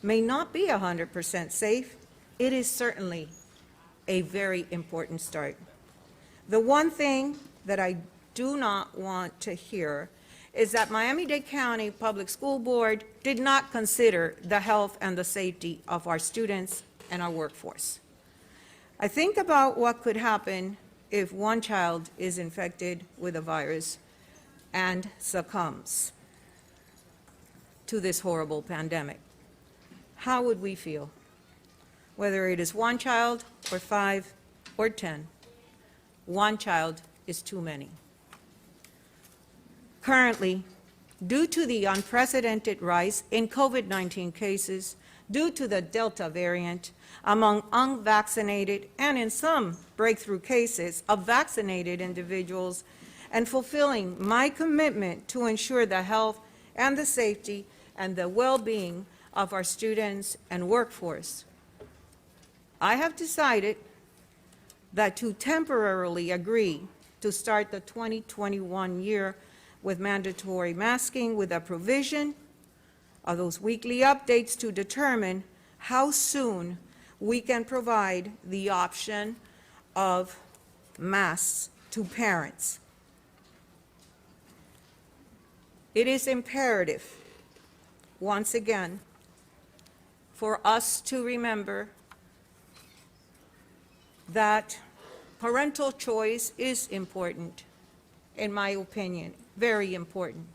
may not be 100% safe, it is certainly a very important start. The one thing that I do not want to hear is that Miami-Dade County Public School Board did not consider the health and the safety of our students and our workforce. I think about what could happen if one child is infected with a virus and succumbs to this horrible pandemic. How would we feel? Whether it is one child or 5 or 10, one child is too many. Currently, due to the unprecedented rise in COVID-19 cases, due to the Delta variant among unvaccinated and in some breakthrough cases of vaccinated individuals, and fulfilling my commitment to ensure the health and the safety and the well-being of our students and workforce, I have decided that to temporarily agree to start the 2021 year with mandatory masking with a provision of those weekly updates to determine how soon we can provide the option of masks to parents. It is imperative, once again, for us to remember that parental choice is important, in my opinion, very important.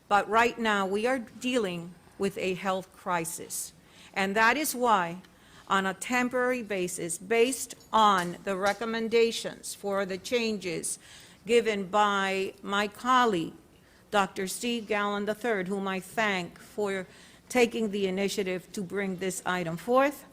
But right now, we are dealing with a health crisis. And that is why, on a temporary basis, based on the recommendations for the changes given by my colleague, Dr. Steve Gallen III, whom I thank for taking the initiative to bring this item forth,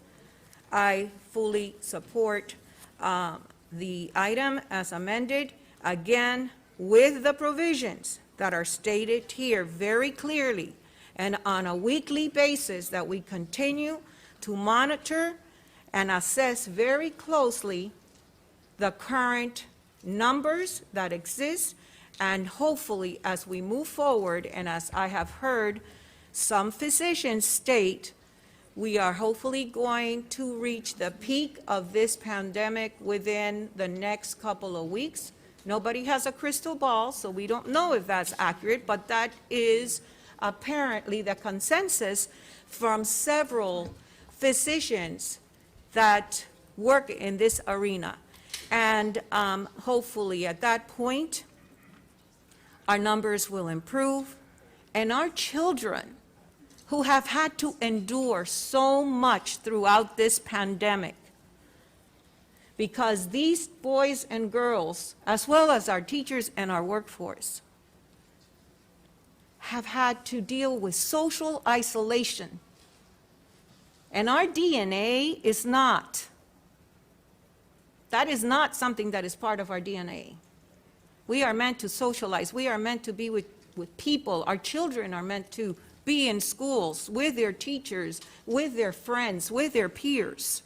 I fully support the item as amended, again, with the provisions that are stated here very clearly, and on a weekly basis that we continue to monitor and assess very closely the current numbers that exist, and hopefully as we move forward, and as I have heard some physicians state, we are hopefully going to reach the peak of this pandemic within the next couple of weeks. Nobody has a crystal ball, so we don't know if that's accurate, but that is apparently the consensus from several physicians that work in this arena. And hopefully at that point, our numbers will improve, and our children who have had to endure so much throughout this pandemic, because these boys and girls, as well as our teachers and our workforce, have had to deal with social isolation. And our DNA is not, that is not something that is part of our DNA. We are meant to socialize. We are meant to be with people. Our children are meant to be in schools with their teachers, with their friends, with their peers.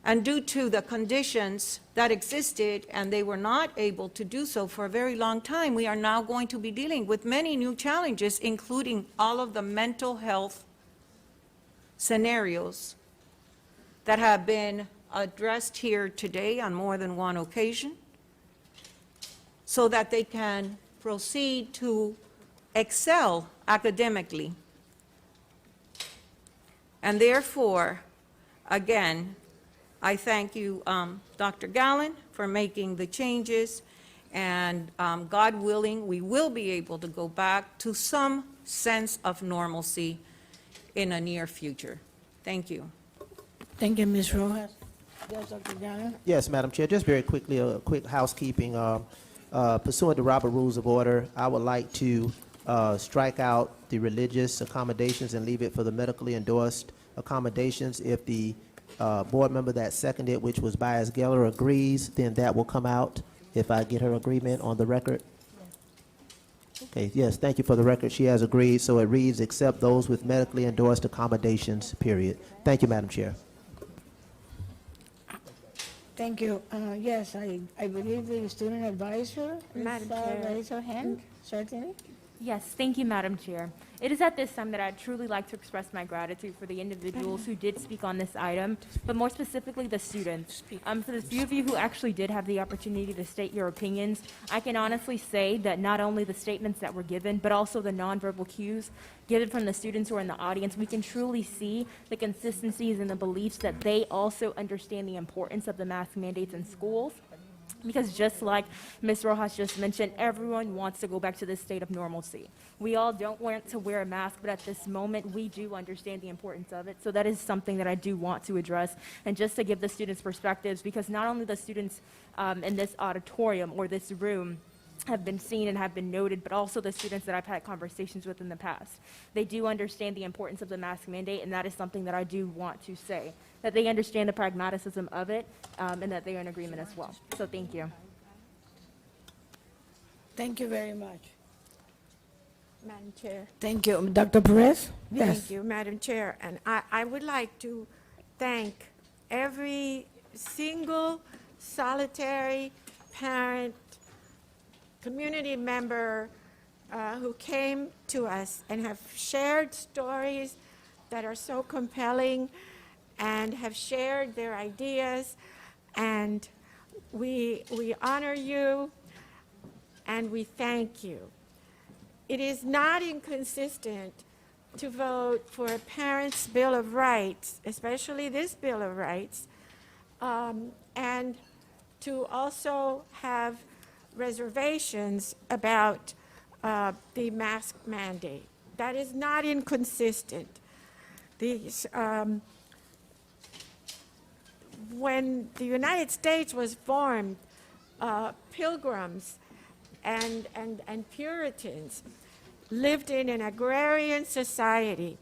And due to the conditions that existed, and they were not able to do so for a very long time, we are now going to be dealing with many new challenges, including all of the mental health scenarios that have been addressed here today on more than one occasion, so that they can proceed to excel academically. And therefore, again, I thank you, Dr. Gallen, for making the changes, and God willing, we will be able to go back to some sense of normalcy in a near future. Thank you. Thank you, Ms. Rojas. Yes, Dr. Gallo? Yes, Madam Chair, just very quickly, a quick housekeeping. Pursuant to Robert Rules of Order, I would like to strike out the religious accommodations and leave it for the medically endorsed accommodations. If the board member that seconded, which was Bias Geller, agrees, then that will come out if I get her agreement on the record. Okay, yes, thank you for the record. She has agreed, so it reads, except those with medically endorsed accommodations, period. Thank you, Madam Chair. Thank you. Yes, I believe the student advisor Madam has Chair. raised her hand, certainly. Yes, thank you, Madam Chair. It is at this time that I'd truly like to express my gratitude for the individuals who did speak on this item, but more specifically the students. For the few of you who actually did have the opportunity to state your opinions, I can honestly say that not only the statements that were given, but also the nonverbal cues given from the students who are in the audience, we can truly see the consistencies and the beliefs that they also understand the importance of the mask mandates in schools. Because just like Ms. Rojas just mentioned, everyone wants to go back to this state of normalcy. We all don't want to wear a mask, but at this moment, we do understand the importance of it. So that is something that I do want to address. And just to give the students perspectives, because not only the students in this auditorium or this room have been seen and have been noted, but also the students that I've had conversations with in the past. They do understand the importance of the mask mandate, and that is something that I do want to say, that they understand the pragmatism of it, and that they are in agreement as well. So thank you. Thank you very much. Madam Chair. Thank you. Dr. Perez? Yes. Thank you, Madam Chair. And I would like to thank every single solitary parent, community member who came to us and have shared stories that are so compelling and have shared their ideas. And we honor you and we thank you. It is not inconsistent to vote for a parent's Bill of Rights, especially this Bill of Rights, and to also have reservations about the mask mandate. That is not inconsistent. These, when the United States was formed, Pilgrims and Puritans lived in an agrarian society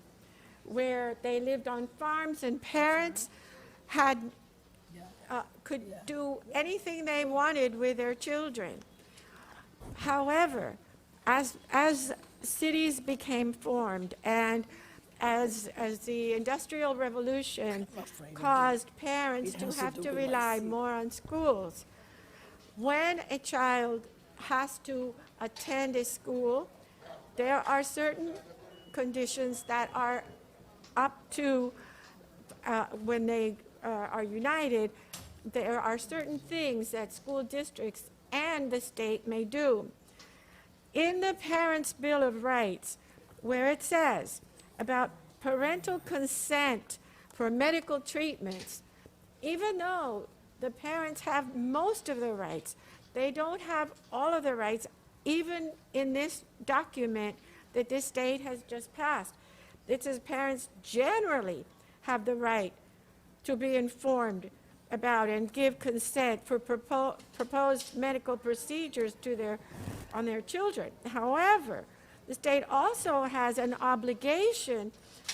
where they lived on farms and parents had could do anything they wanted with their children. However, as cities became formed and as the Industrial Revolution caused parents to have to rely more on schools, when a child has to attend a school, there are certain conditions that are up to when they are united. There are certain things that school districts and the state may do. In the Parents' Bill of Rights, where it says about parental consent for medical treatments, even though the parents have most of the rights, they don't have all of the rights, even in this document that this state has just passed. It says parents generally have the right to be informed about and give consent for proposed medical procedures on their children. However, the state also has an obligation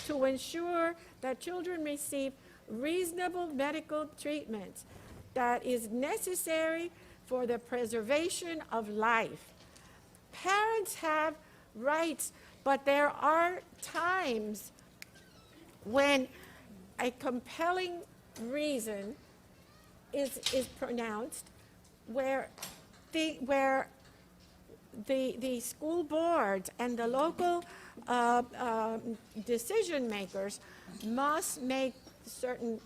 to ensure that children receive reasonable medical treatments that is necessary for the preservation of life. Parents have rights, but there are times when a compelling reason is pronounced where the school boards and the local decision makers must make certain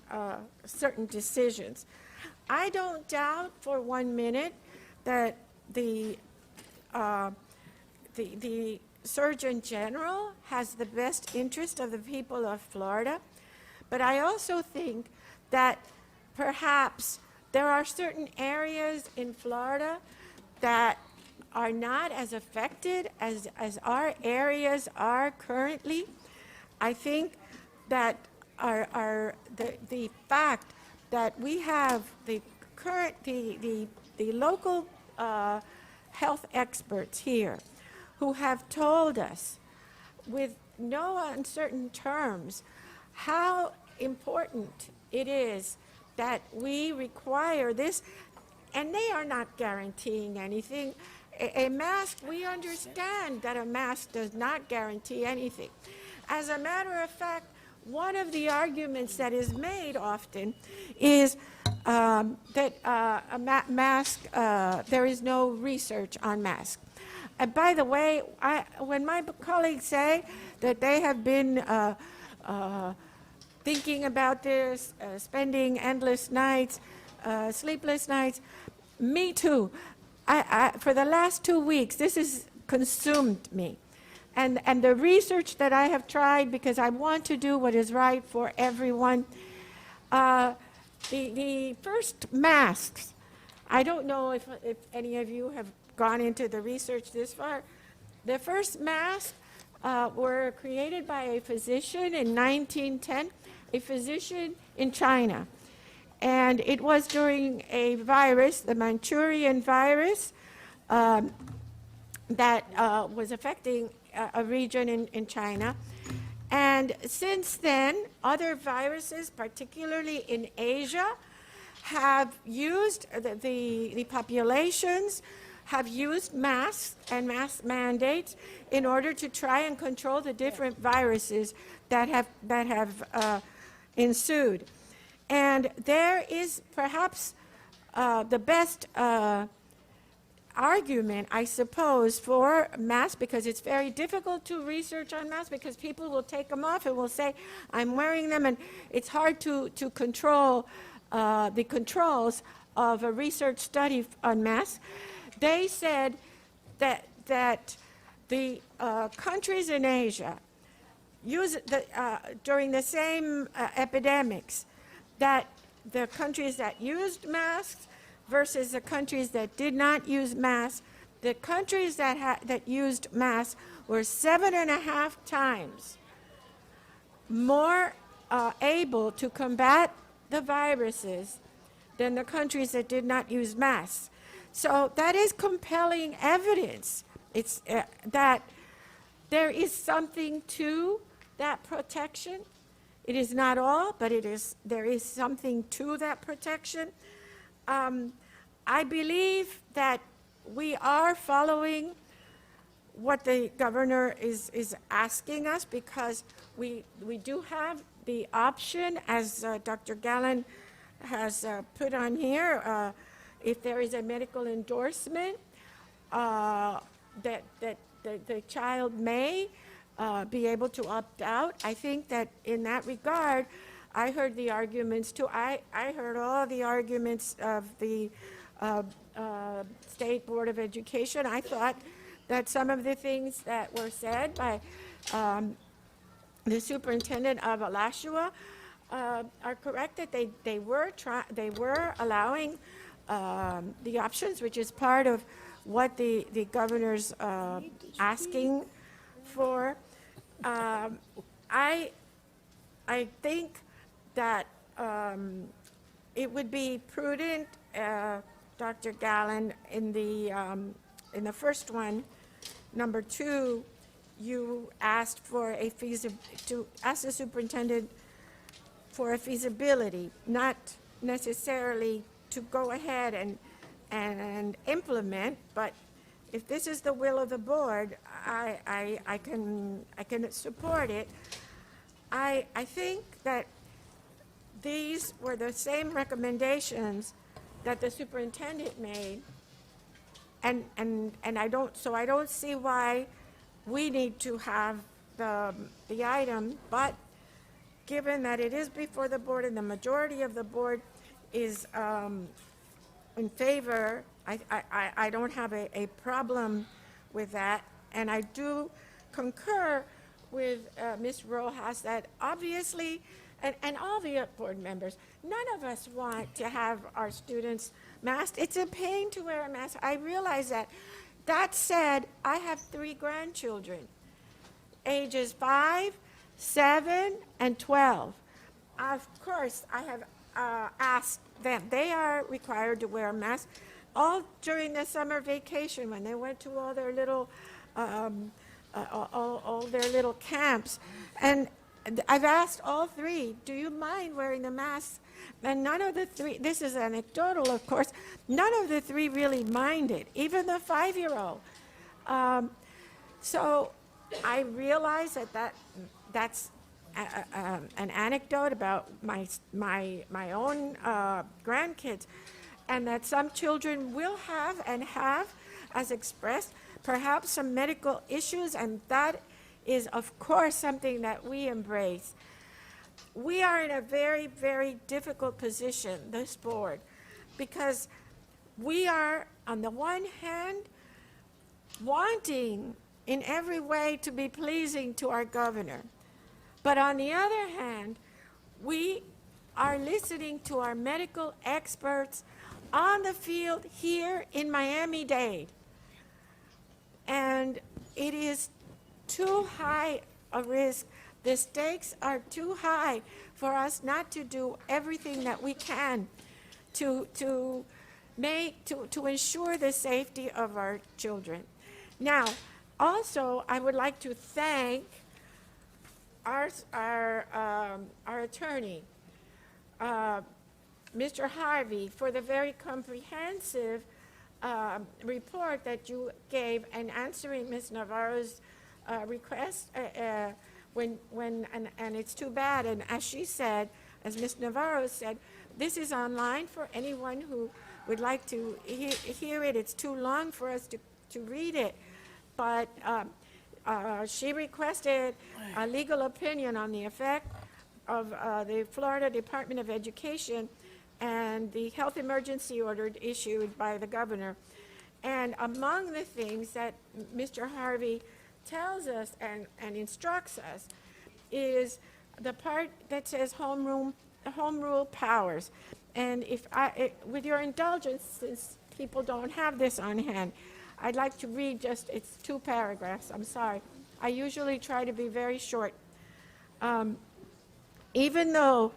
decisions. I don't doubt for 1 minute that the Surgeon General has the best interest of the people of Florida, but I also think that perhaps there are certain areas in Florida that are not as affected as our areas are currently. I think that the fact that we have the local health experts here who have told us with no uncertain terms how important it is that we require this, and they are not guaranteeing anything. A mask, we understand that a mask does not guarantee anything. As a matter of fact, one of the arguments that is made often is that mask, there is no research on masks. And by the way, when my colleagues say that they have been thinking about this, spending endless nights, sleepless nights, me too. For the last 2 weeks, this has consumed me. And the research that I have tried, because I want to do what is right for everyone, the first masks, I don't know if any of you have gone into the research this far. The first masks were created by a physician in 1910, a physician in China. And it was during a virus, the Manchurian virus, that was affecting a region in China. And since then, other viruses, particularly in Asia, have used, the populations have used masks and mask mandates in order to try and control the different viruses that have ensued. And there is perhaps the best argument, I suppose, for masks, because it's very difficult to research on masks, because people will take them off and will say, I'm wearing them, and it's hard to control the controls of a research study on masks. They said that the countries in Asia use during the same epidemics, that the countries that used masks versus the countries that did not use masks, the countries that used masks were 7.5 times more able to combat the viruses than the countries that did not use masks. So that is compelling evidence. It's that there is something to that protection. It is not all, but there is something to that protection. I believe that we are following what the governor is asking us, because we do have the option, as Dr. Gallen has put on here, if there is a medical endorsement, that the child may be able to opt out. I think that in that regard, I heard the arguments too. I heard all the arguments of the State Board of Education. I thought that some of the things that were said by the superintendent of Alachua are correct, that they were allowing the options, which is part of what the governor's asking for. I think that it would be prudent, Dr. Gallen, in the first one, number 2, you asked for to ask the superintendent for a feasibility, not necessarily to go ahead and implement, but if this is the will of the board, I can support it. I think that these were the same recommendations that the superintendent made, and I don't see why we need to have the item, but given that it is before the board and the majority of the board is in favor, I don't have a problem with that. And I do concur with Ms. Rojas that obviously, and all the board members, none of us want to have our students masked. It's a pain to wear a mask. I realize that. That said, I have 3 grandchildren, ages 5, 7, and 12. Of course, I have asked them. They are required to wear a mask all during the summer vacation when they went to all their little all their little camps. And I've asked all 3, do you mind wearing the mask? And none of the 3, this is anecdotal, of course, none of the 3 really minded, even the 5-year-old. So I realize that's an anecdote about my own grandkids, and that some children will have and have, as expressed, perhaps some medical issues, and that is, of course, something that we embrace. We are in a very, very difficult position, this board, because we are, on the one hand, wanting in every way to be pleasing to our governor. But on the other hand, we are listening to our medical experts on the field here in Miami-Dade. And it is too high a risk. The stakes are too high for us not to do everything that we can to ensure the safety of our children. Now, also, I would like to thank our attorney, Mr. Harvey, for the very comprehensive report that you gave in answering Ms. Navarro's request. And it's too bad. And as she said, as Ms. Navarro said, this is online for anyone who would like to hear it. It's too long for us to read it. But she requested a legal opinion on the effect of the Florida Department of Education and the health emergency order issued by the governor. And among the things that Mr. Harvey tells us and instructs us is the part that says home rule powers. And with your indulgence, since people don't have this on hand, I'd like to read it's 2 paragraphs. I'm sorry. I usually try to be very short. Even though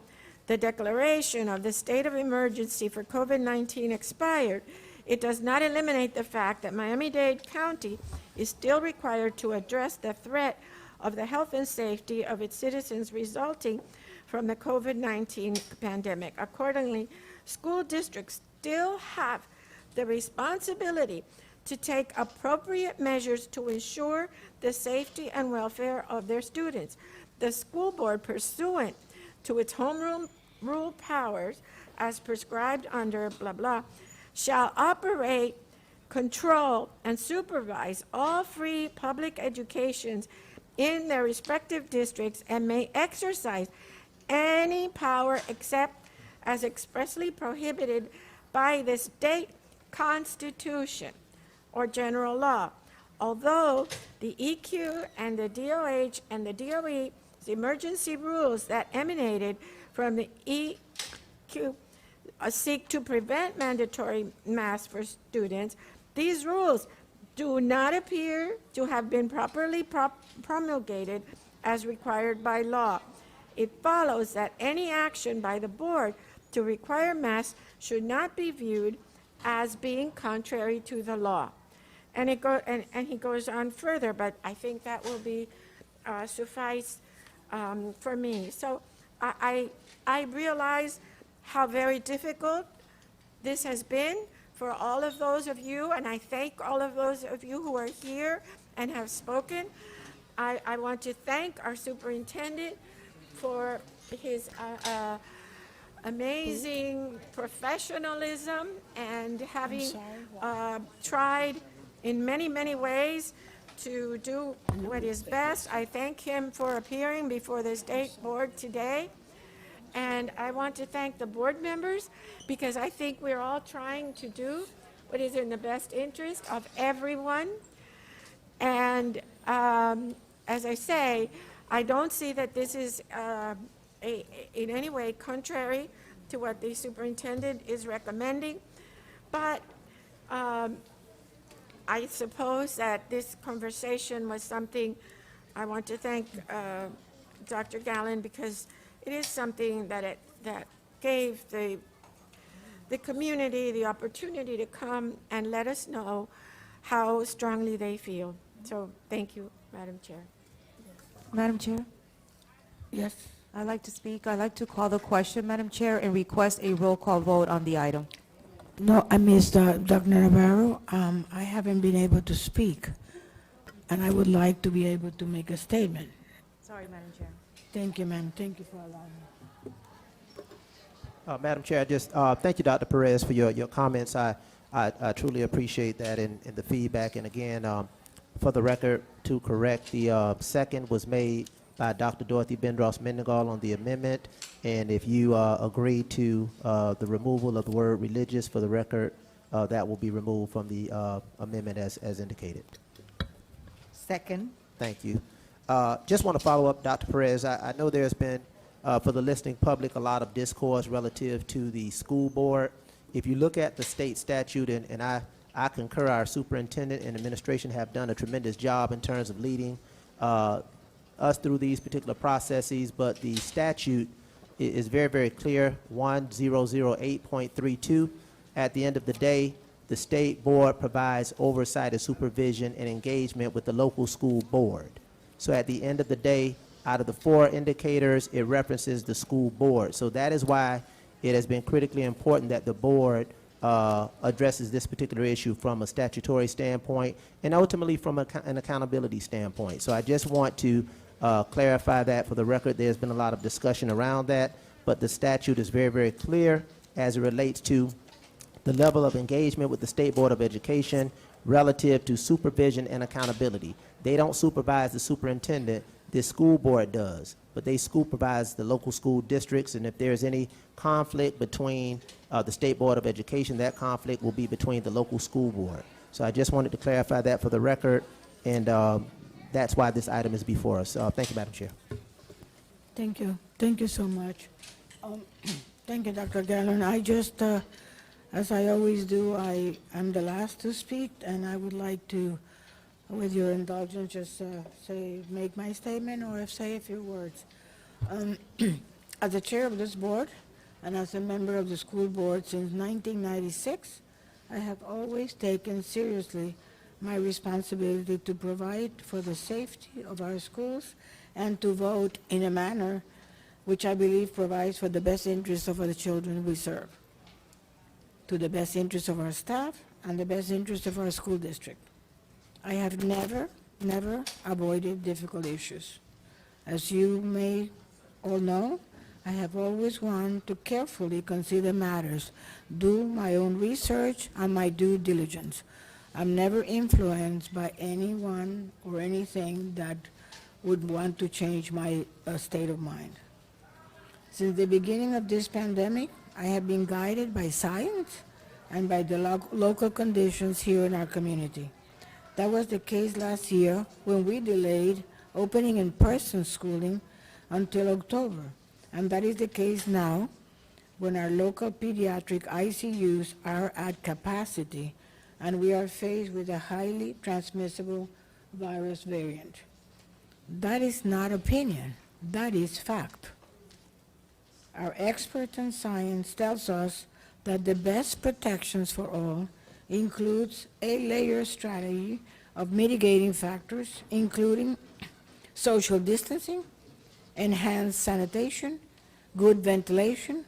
the declaration of the state of emergency for COVID-19 expired, it does not eliminate the fact that Miami-Dade County is still required to address the threat of the health and safety of its citizens resulting from the COVID-19 pandemic. Accordingly, school districts still have the responsibility to take appropriate measures to ensure the safety and welfare of their students. The school board, pursuant to its home rule powers as prescribed under blah blah, shall operate, control, and supervise all free public educations in their respective districts and may exercise any power except as expressly prohibited by the state constitution or general law. Although the EQ and the DOH and the DOE's emergency rules that emanated from the EQ seek to prevent mandatory masks for students, these rules do not appear to have been properly promulgated as required by law. It follows that any action by the board to require masks should not be viewed as being contrary to the law. And he goes on further, but I think that will be suffice for me. So I realize how very difficult this has been for all of those of you, and I thank all of those of you who are here and have spoken. I want to thank our superintendent for his amazing professionalism and having tried in many, many ways to do what is best. I thank him for appearing before the state board today. And I want to thank the board members because I think we're all trying to do what is in the best interest of everyone. And as I say, I don't see that this is in any way contrary to what the superintendent is recommending. But I suppose that this conversation was something, I want to thank Dr. Gallen because it is something that gave the community the opportunity to come and let us know how strongly they feel. So thank you, Madam Chair. Madam Chair, Yes. I'd like to speak. I'd like to call the question, Madam Chair, and request a roll call vote on the item. No, I missed Dr. Navarro. I haven't been able to speak, and I would like to be able to make a statement. Sorry, Madam Chair. Thank you, ma'am. Thank you for allowing me. Madam Chair, just thank you, Dr. Perez, for your comments. I truly appreciate that and the feedback. And again, for the record, to correct, the second was made by Dr. Dorothy Bendross-Mendengal on the amendment. And if you agree to the removal of the word religious, for the record, that will be removed from the amendment as indicated. Second. Thank you. Just want to follow up, Dr. Perez. I know there's been, for the listening public, a lot of discourse relative to the school board. If you look at the state statute, and I concur, our superintendent and administration have done a tremendous job in terms of leading us through these particular processes, but the statute is very, very clear, 1008.32. At the end of the day, the state board provides oversight and supervision and engagement with the local school board. So at the end of the day, out of the four indicators, it references the school board. So that is why it has been critically important that the board addresses this particular issue from a statutory standpoint and ultimately from an accountability standpoint. So I just want to clarify that for the record. There's been a lot of discussion around that, but the statute is very, very clear as it relates to the level of engagement with the State Board of Education relative to supervision and accountability. They don't supervise the superintendent, the school board does, but they supervise the local school districts, and if there's any conflict between the State Board of Education, that conflict will be between the local school board. So I just wanted to clarify that for the record, and that's why this item is before us. Thank you, Madam Chair. Thank you. Thank you so much. Thank you, Dr. Gallen. I just, as I always do, I am the last to speak, and I would like to, with your indulgence, just make my statement or say a few words. As the chair of this board and as a member of the school board since 1996, I have always taken seriously my responsibility to provide for the safety of our schools and to vote in a manner which I believe provides for the best interests of the children we serve, to the best interests of our staff and the best interests of our school district. I have never avoided difficult issues. As you may all know, I have always wanted to carefully consider matters, do my own research and my due diligence. I'm never influenced by anyone or anything that would want to change my state of mind. Since the beginning of this pandemic, I have been guided by science and by the local conditions here in our community. That was the case last year when we delayed opening in-person schooling until October. And that is the case now when our local pediatric ICUs are at capacity and we are faced with a highly transmissible virus variant. That is not opinion, that is fact. Our experts in science tells us that the best protections for all includes a layered strategy of mitigating factors, including social distancing, enhanced sanitation, good ventilation,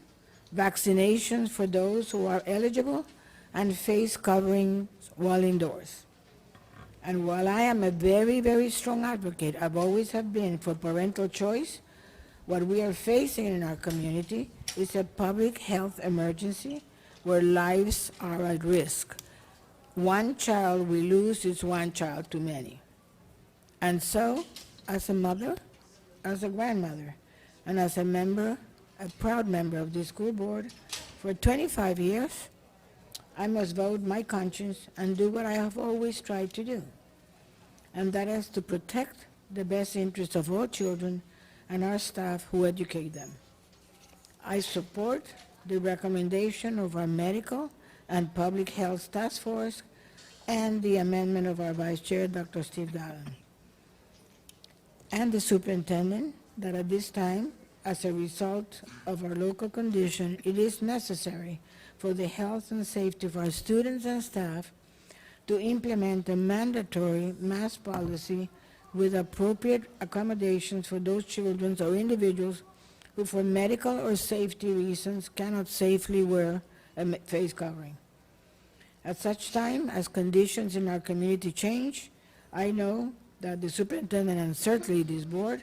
vaccinations for those who are eligible, and face coverings while indoors. And while I am a very, very strong advocate, I've always have been for parental choice, what we are facing in our community is a public health emergency where lives are at risk. One child we lose is one child too many. And so, as a mother, as a grandmother, and as a member, a proud member of the school board for 25 years, I must vote my conscience and do what I have always tried to do, and that is to protect the best interests of all children and our staff who educate them. I support the recommendation of our medical and public health task force and the amendment of our vice chair, Dr. Steve Gallen, and the superintendent, that at this time, as a result of our local condition, it is necessary for the health and safety of our students and staff to implement a mandatory mask policy with appropriate accommodations for those children or individuals who, for medical or safety reasons, cannot safely wear a face covering. At such time as conditions in our community change, I know that the superintendent and certainly this board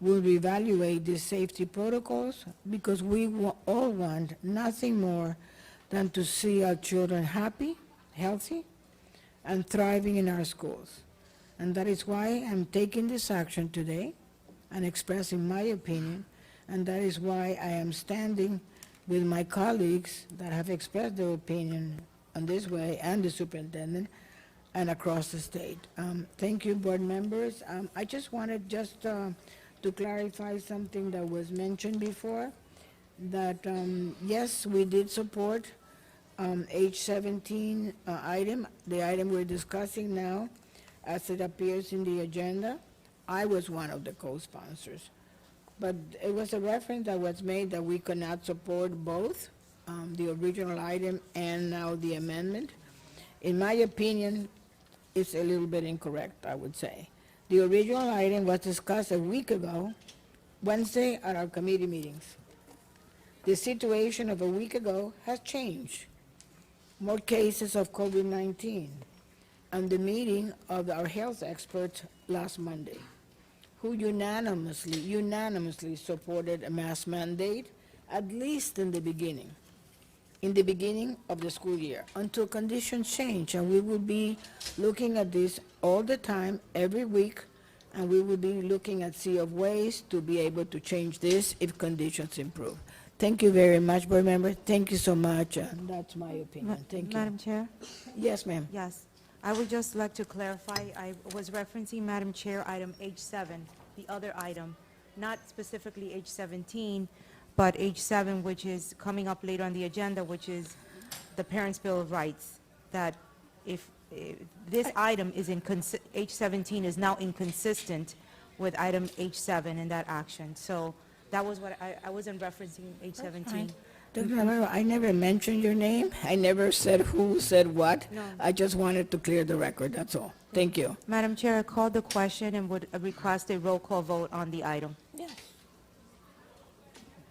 will reevaluate these safety protocols, because we all want nothing more than to see our children happy, healthy, and thriving in our schools. And that is why I'm taking this action today and expressing my opinion, and that is why I am standing with my colleagues that have expressed their opinion on this way, and the superintendent, and across the state. Thank you, board members. I just wanted to clarify something that was mentioned before, that yes, we did support H17 item, the item we're discussing now, as it appears in the agenda. I was one of the co-sponsors. But it was a reference that was made that we could not support both the original item and now the amendment. In my opinion, it's a little bit incorrect, I would say. The original item was discussed a week ago, Wednesday, at our committee meetings. The situation of a week ago has changed. More cases of COVID-19, and the meeting of our health experts last Monday, who unanimously supported a mask mandate, at least in the beginning of the school year, until conditions change. And we will be looking at this all the time, every week, and we will be looking at sea of ways to be able to change this if conditions improve. Thank you very much, board member. Thank you so much. That's my opinion. Thank you. Madam Chair? Yes, ma'am. Yes. I would just like to clarify, I was referencing, Madam Chair, item H7, the other item, not specifically H17, but H7, which is coming up later on the agenda, which is the Parents' Bill of Rights, that if this item is H17 is now inconsistent with item H7 in that action. So that was what I wasn't referencing H17. Dr. Romero, I never mentioned your name. I never said who said what. No. I just wanted to clear the record, that's all. Thank you. Madam Chair, I called the question and would request a roll call vote on the item. Yes.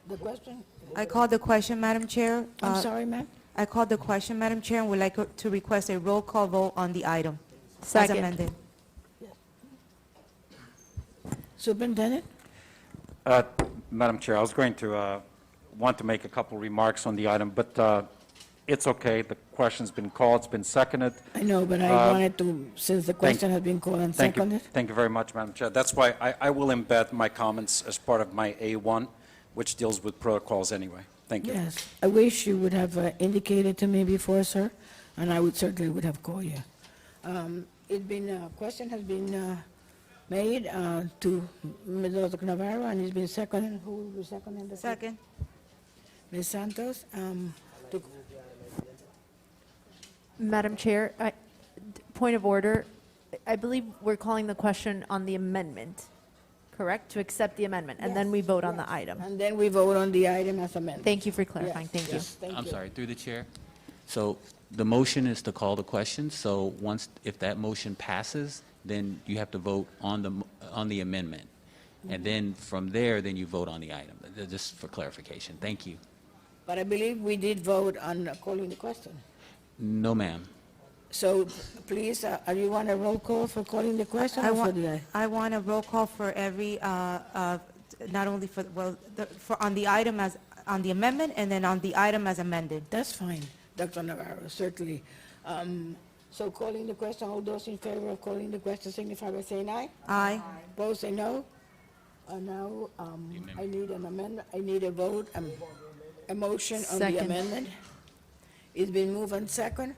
The question? I called the question, Madam Chair. I'm sorry, ma'am? I called the question, Madam Chair, and would like to request a roll call vote on the item. As Second. amended. Superintendent? Madam Chair, I was going to want to make a couple remarks on the item, but it's okay. The question's been called, it's been seconded. I know, but I wanted to, since the question has been called and Thank you. seconded. Thank you very much, Madam Chair. That's why I will embed my comments as part of my A1, which deals with protocols anyway. Thank you. Yes. I wish you would have indicated to me before, sir, and I would certainly would have called you. Question has been made to Ms. Navarro, and it's been seconded. Who will be seconding the? Second. Ms. Santos, Madam Chair, point of order. I believe we're calling the question on the amendment, correct? To accept the amendment, and then we vote on the item. and then we vote on the item as amended. Thank you for clarifying. Yes, Thank you. yes, thank I'm you. sorry, through the chair. So the motion is to call the question, so if that motion passes, then you have to vote on the amendment. And then from there, then you vote on the item, just for clarification. Thank you. But I believe we did vote on calling the question. No, ma'am. So please, you want a roll call for calling the question or for the? I want a roll call for every, not only for, well, for on the item as, on the amendment, and then on the item as amended. That's fine, Dr. Navarro, certainly. So calling the question, all those in favor of calling the question signify by saying aye. Aye. Opposed, say no. Now, I need an amendment, I need a vote, a motion on the Second. amendment. It's been moved and second.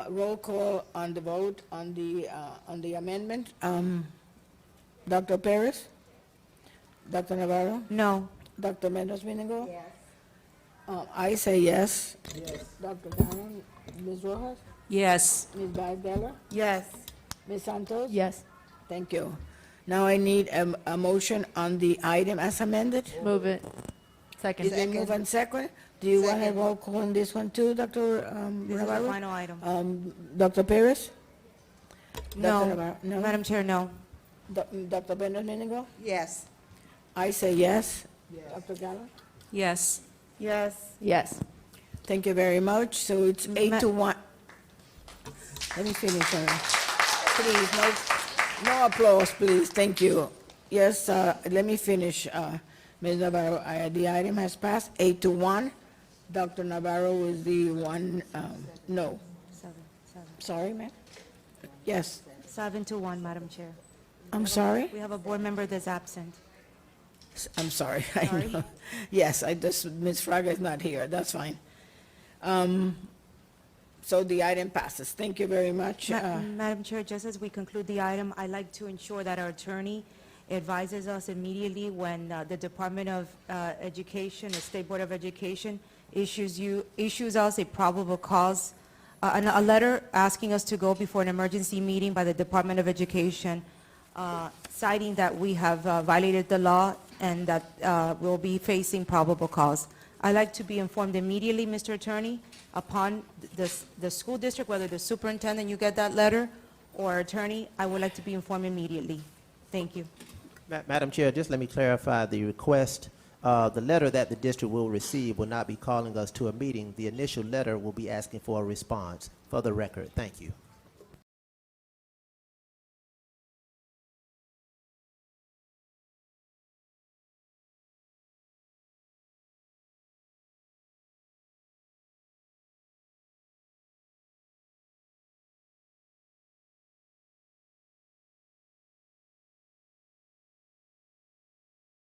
Roll call on the vote on the amendment. Dr. Perez? Dr. Navarro? No. Dr. Mendoza-Minigo? Yes. I say yes. Yes. Dr. Gallon? Ms. Rojas? Yes. Ms. Geller? Yes. Ms. Santos? Yes. Thank you. Now I need a motion on the item as amended. Move it. Is Second. it moved and second? Do you want a roll call on this one too, Dr. This is the Navarro? final item. Dr. Perez? Dr. No. Navarro? No? Madam Chair, no. Dr. Mendoza-Minigo? Yes. I say yes. Dr. Gallo? Yes. Yes. Yes. Thank you very much. So it's 8-1. Let me finish. Please, no applause, please. Thank you. Yes, let me finish. Ms. Navarro, the item has passed 8-1. Dr. Navarro is the one, no. Seven. Sorry, ma'am? Yes, 7-1, Madam Chair. I'm sorry? We have a board member that's absent. I'm sorry. I know. Yes, Ms. Fraga is not here. That's fine. So the item passes. Thank you very much. Madam Chair, just as we conclude the item, I'd like to ensure that our attorney advises us immediately when the Department of Education, the State Board of Education, issues us a probable cause, a letter asking us to go before an emergency meeting by the Department of Education, citing that we have violated the law and that we'll be facing probable cause. I'd like to be informed immediately, Mr. Attorney, upon the school district, whether the superintendent, you get that letter, or attorney, I would like to be informed immediately. Thank you. Madam Chair, just let me clarify the request. The letter that the district will receive will not be calling us to a meeting. The initial letter will be asking for a response. For the record, thank you.